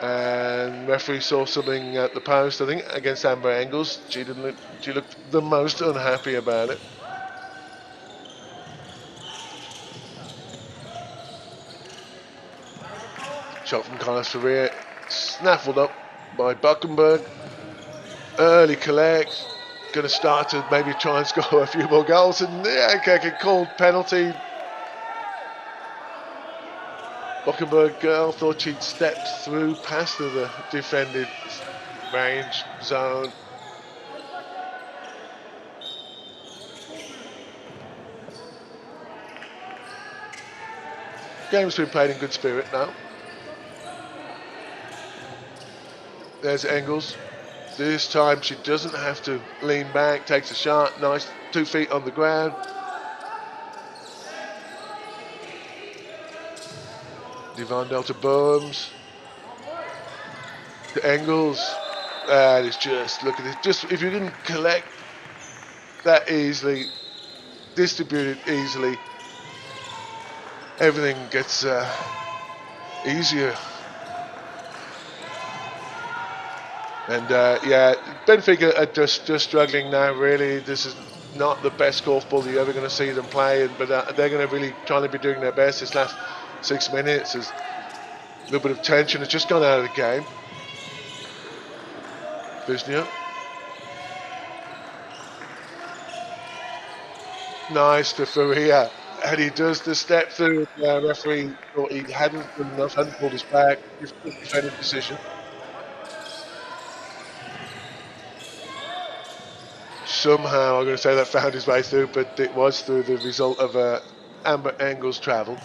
And referee saw something at the post, I think, against Amber Engels. She looked the most unhappy about it. Shot from Carlos Ferreira, snaffled up by Boeckenberg. Early collect, going to start to maybe try and score a few more goals, and yeah, okay, called penalty. Boeckenberg girl thought she'd stepped through past the defended range zone. Game's been played in good spirit now. There's Engels. This time she doesn't have to lean back, takes a shot, nice 2 feet on the ground. Vandel to Boems, to Engels. That is just, look at this. Just if you didn't collect that easily, distribute it easily, everything gets easier. And yeah, Benfica are just struggling now. Really, this is not the best korfball you're ever going to see them play, but they're going to really try to be doing their best. This last 6 minutes, there's a little bit of tension. It's just gone out of the game. Wisnia. Nice to Faria. And he does the step through. The referee thought he hadn't done enough, hadn't pulled his back. Defending position. Somehow, I'm going to say that found his way through, but it was through the result of Amber Engel's travel.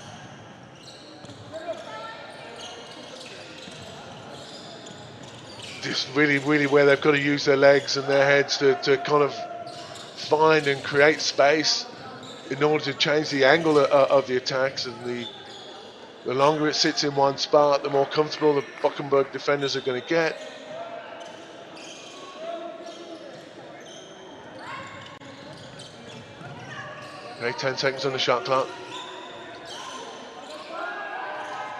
Just really where they've got to use their legs and their heads to kind of find and create space in order to change the angle of the attacks. And the longer it sits in one spot, the more comfortable the Boeckenberg defenders are going to get. Okay, 10 seconds on the shot clock.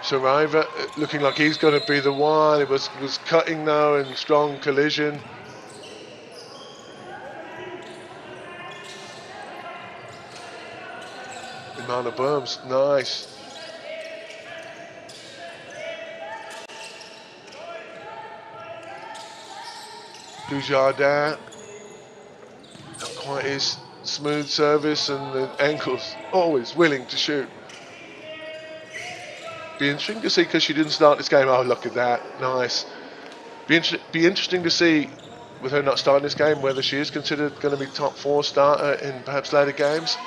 Saraiva looking like he's going to be the one. It was cutting now and strong collision. Imana Burms, nice. Dujardin, not quite his smooth service, and the ankles always willing to shoot. Be interesting to see, because she didn't start this game. Oh, look at that, nice. Be interesting to see, with her not starting this game, whether she is considered going to be top 4 starter in perhaps later games.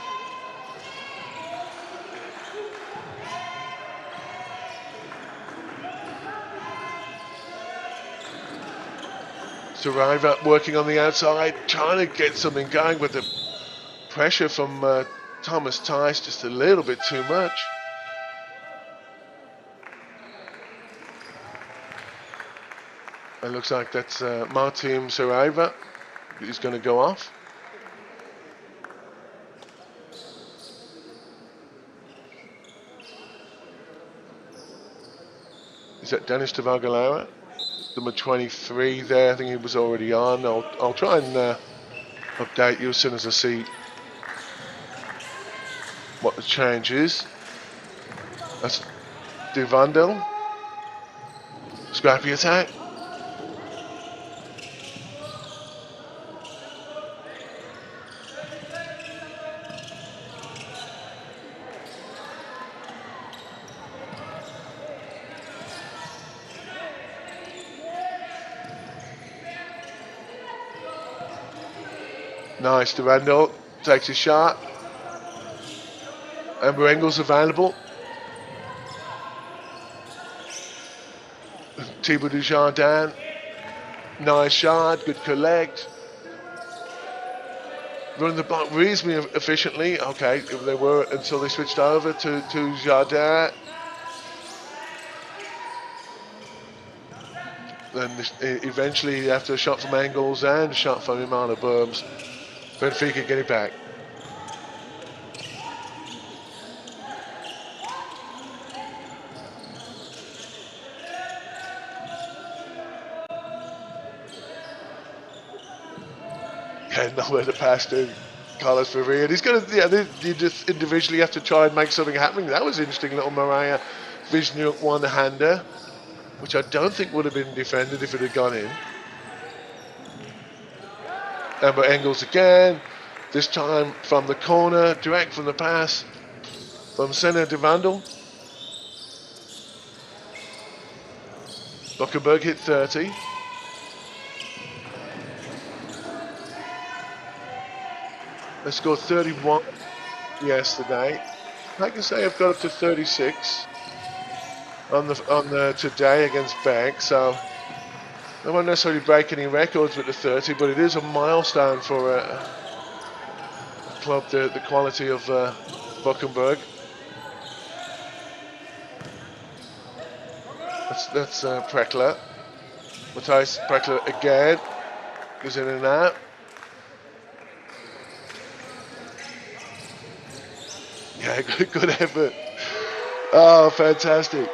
Saraiva working on the outside, trying to get something going, but the pressure from Thomas Tice just a little bit too much. It looks like that's Martin Saraiva who's going to go off. Is that Dennis Tavagalawa? Number 23 there, I think he was already on. I'll try and update you as soon as I see what the change is. That's Devandel. Scrappy attack. Nice, Durandal takes his shot. Amber Engel's available. Thibaut Dujardin, nice shot, good collect. Running the block reasonably efficiently. Okay, they were until they switched over to Jardin. Then eventually, after a shot from Engels and a shot from Imana Burms, Benfica get it back. Yeah, nowhere to pass to Carlos Ferreira. And he's going to, you just individually have to try and make something happen. That was an interesting little Mariah Wisniuk one-hander, which I don't think would have been defended if it had gone in. Amber Engels again, this time from the corner, direct from the pass from Senna de Vandel. Boeckenberg hit 30. They scored 31 yesterday. I can say I've got up to 36 on the today against Bank, so I won't necessarily break any records with the 30, but it is a milestone for a club the quality of Boeckenberg. That's Prekler. Matthijs Prekler again goes in and out. Yeah, good effort. Oh, fantastic.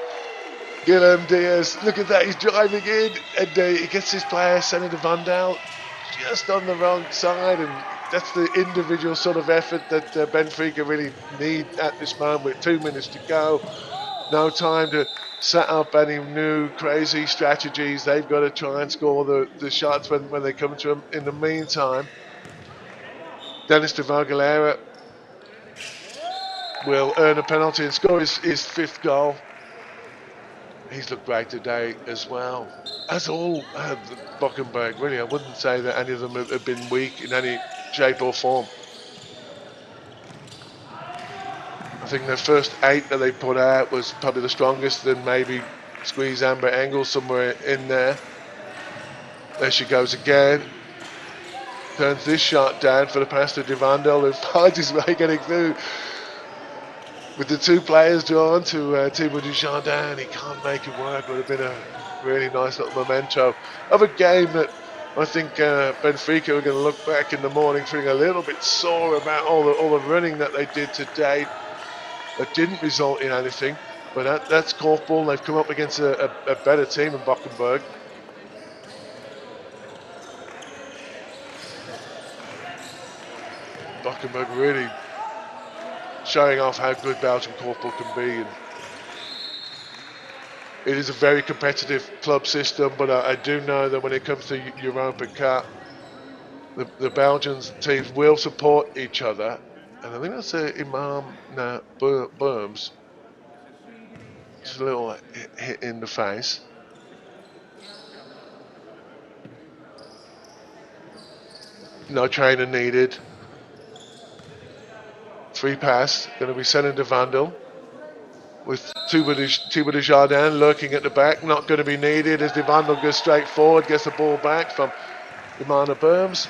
Guillem Diaz, look at that, he's driving in, and he gets his player, Senator Van Dal, just on the wrong side, and that's the individual sort of effort that Benfica really need at this moment with 2 minutes to go. No time to set up any new crazy strategies. They've got to try and score the shots when they come to them. In the meantime, Dennis de Vogelera will earn a penalty and score his 5th goal. He's looked great today as well. As all Boeckenberg, really, I wouldn't say that any of them have been weak in any shape or form. I think the first 8 that they put out was probably the strongest, then maybe squeeze Amber Engel somewhere in there. There she goes again. Turns this shot down for the pass to Devandel, who finds his way getting through. With the 2 players drawn to Thibaut Dujardin, he can't make it work. Would have been a really nice little memento of a game that I think Benfica are going to look back in the morning feeling a little bit sore about all the running that they did today. That didn't result in anything, but that's Korfball. They've come up against a better team in Boeckenberg. Boeckenberg really showing off how good Belgian Korfball can be. And it is a very competitive club system, but I do know that when it comes to Europa Cup, the Belgian teams will support each other. And I think that's Imam Burms. Just a little hit in the face. No trainer needed. 3 pass, going to be sent into Vandal. With Thibaut Dujardin lurking at the back, not going to be needed as Vandal goes straight forward, gets the ball back from Imana Burms.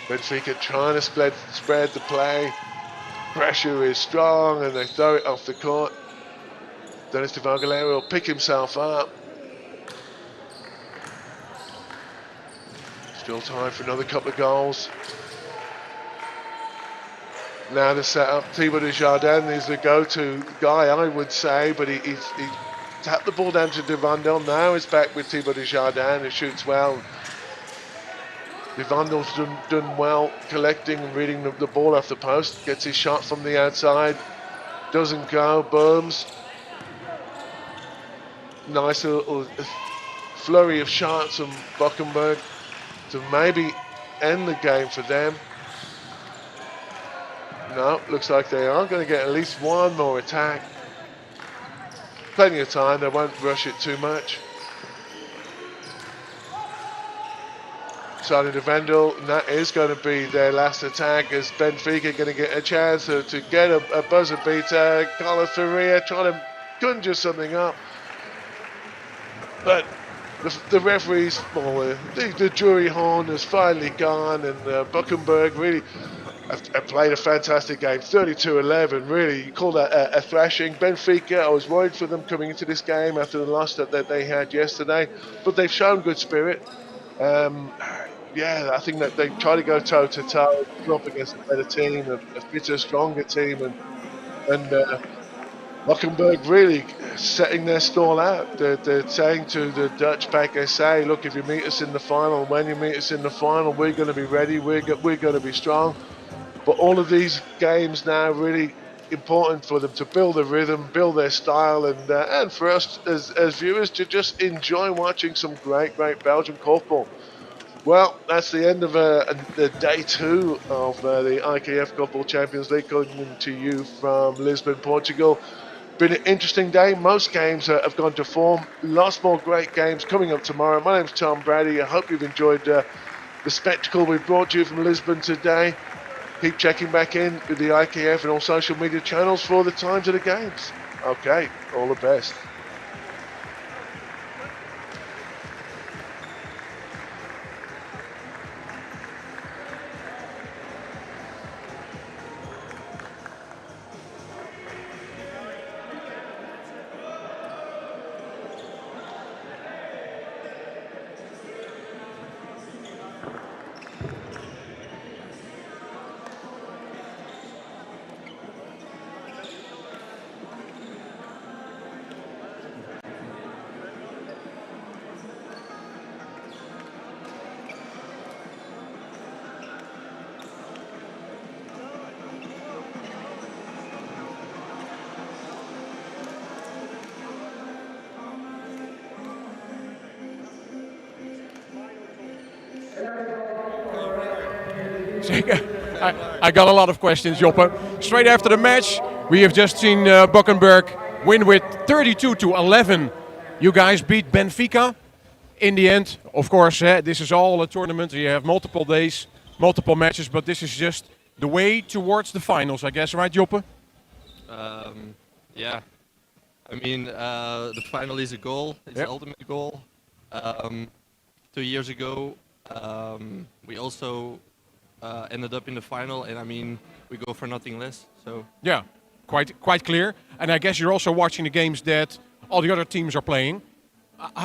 Benfica trying to spread the play. Pressure is strong and they throw it off the court. Dennis de Vogelera will pick himself up. Still time for another couple of goals. Now to set up, Thibaut Dujardin is the go-to guy, I would say, but he tapped the ball down to Devandel. Now it's back with Thibaut Dujardin, who shoots well. Devandel's done well collecting and reading the ball off the post. Gets his shot from the outside. Doesn't go. Burms. Nice little flurry of shots from Boeckenberg to maybe end the game for them. No, looks like they are going to get at least one more attack. Plenty of time, they won't rush it too much. Starting to Vendel, and that is going to be their last attack as Benfica going to get a chance to get a buzzer beater. Carlos Ferreira trying to conjure something up. But the referees, well, the jury horn has finally gone, and Boeckenberg really have played a fantastic game. 32-11, really, you call that a thrashing. Benfica, I was worried for them coming into this game after the loss that they had yesterday, but they've shown good spirit. Yeah, I think that they try to go toe-to-toe, go up against a better team, a fitter, stronger team, and Boeckenberg really setting their stall out. They're saying to the Dutch pack, they say, look, if you meet us in the final, when you meet us in the final, we're going to be ready, we're going to be strong. But all of these games now really important for them to build a rhythm, build their style, and for us as viewers to just enjoy watching some great Belgian korfball. Well, that's the end of the day 2 of the IKF Korfball Champions League, coming to you from Lisbon, Portugal. Been an interesting day. Most games have gone to form. Lots more great games coming up tomorrow. My name's Tom Brady. I hope you've enjoyed the spectacle we brought you from Lisbon today. Keep checking back in with the IKF and all social media channels for the times of the games. Okay, all the best. I got a lot of questions, Joppe. Straight after the match, we have just seen Boeckenberg win with 32-11. You guys beat Benfica. In the end, of course, this is all a tournament. You have multiple days, multiple matches, but this is just the way towards the finals, I guess, right, Joppe? Yeah. I mean, the final is a goal. It's the ultimate goal. 2 years ago, we also ended up in the final, and I mean, we go for nothing less. So yeah, quite clear. And I guess you're also watching the games that all the other teams are playing.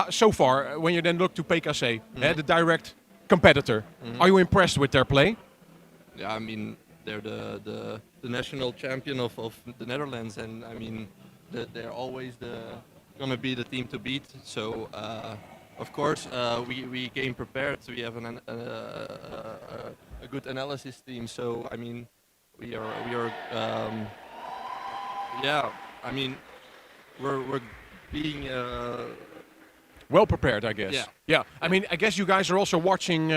So far, when you then look to PKC, the direct competitor, are you impressed with their play? Yeah, I mean, they're the national champion of the Netherlands, and I mean, they're always gonna be the team to beat. So of course, we came prepared. We have a good analysis team. So I mean, we are yeah. I mean, we're being well prepared, I guess. Yeah. Yeah. I mean, I guess you guys are also watching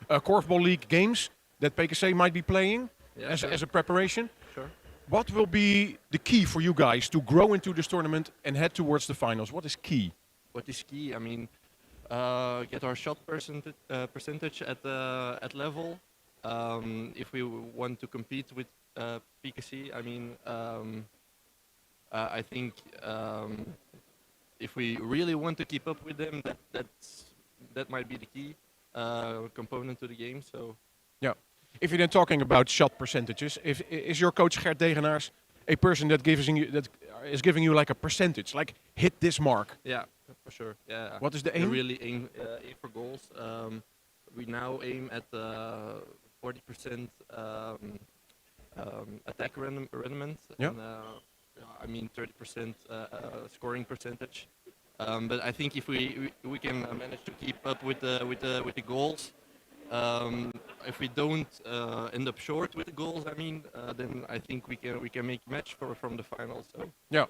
Korfball League games that PKC might be playing as a preparation. Sure. What will be the key for you guys to grow into this tournament and head towards the finals? What is key? What is key? I mean, get our shot percentage at level. If we want to compete with PKC, I mean, I think if we really want to keep up with them, that might be the key component to the game. So yeah. If you're then talking about shot percentages, is your coach Gert Degenaars a person that is giving you like a percentage, like hit this mark? Yeah, for sure. Yeah. What is the aim? We really aim for goals. We now aim at 40% attack rendement. Yeah. And, I mean 30% scoring percentage. But I think if we can manage to keep up with the goals. If we don't end up short with the goals, I mean, then I think we can make match from the finals. So. Yeah.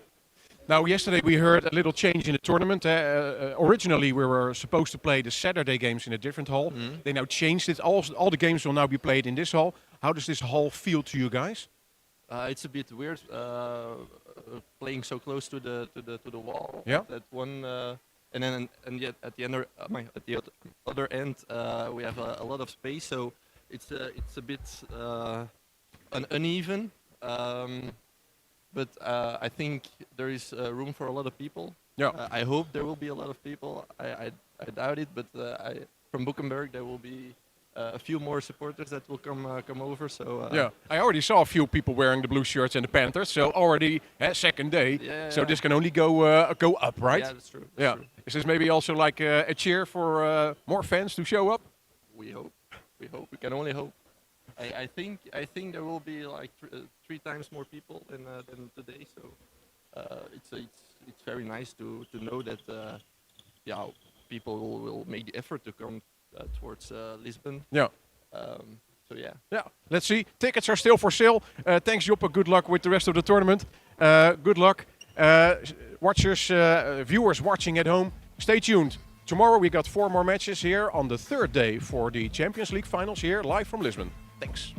Now, yesterday we heard a little change in the tournament. Originally, we were supposed to play the Saturday games in a different hall. They now changed it. All the games will now be played in this hall. How does this hall feel to you guys? It's a bit weird playing so close to the wall. Yeah. That one. And yet at the other end, we have a lot of space, so it's a bit uneven. But I think there is room for a lot of people. Yeah. I hope there will be a lot of people. I doubt it, but from Boeckenberg there will be a few more supporters that will come over. So yeah, I already saw a few people wearing the blue shirts and the Panthers. So already second day. Yeah. So this can only go up, right? Yeah, that's true. That's true. Is this maybe also like a cheer for more fans to show up? We hope. We can only hope. I think there will be like 3 times more people than today. So it's very nice to know that people will make the effort to come towards Lisbon. Yeah. So yeah. Yeah. Let's see. Tickets are still for sale. Thanks, Joppe. Good luck with the rest of the tournament. Good luck. Watchers, viewers watching at home, stay tuned. Tomorrow we got 4 more matches here on the 3rd day for the Champions League finals here live from Lisbon. Thanks.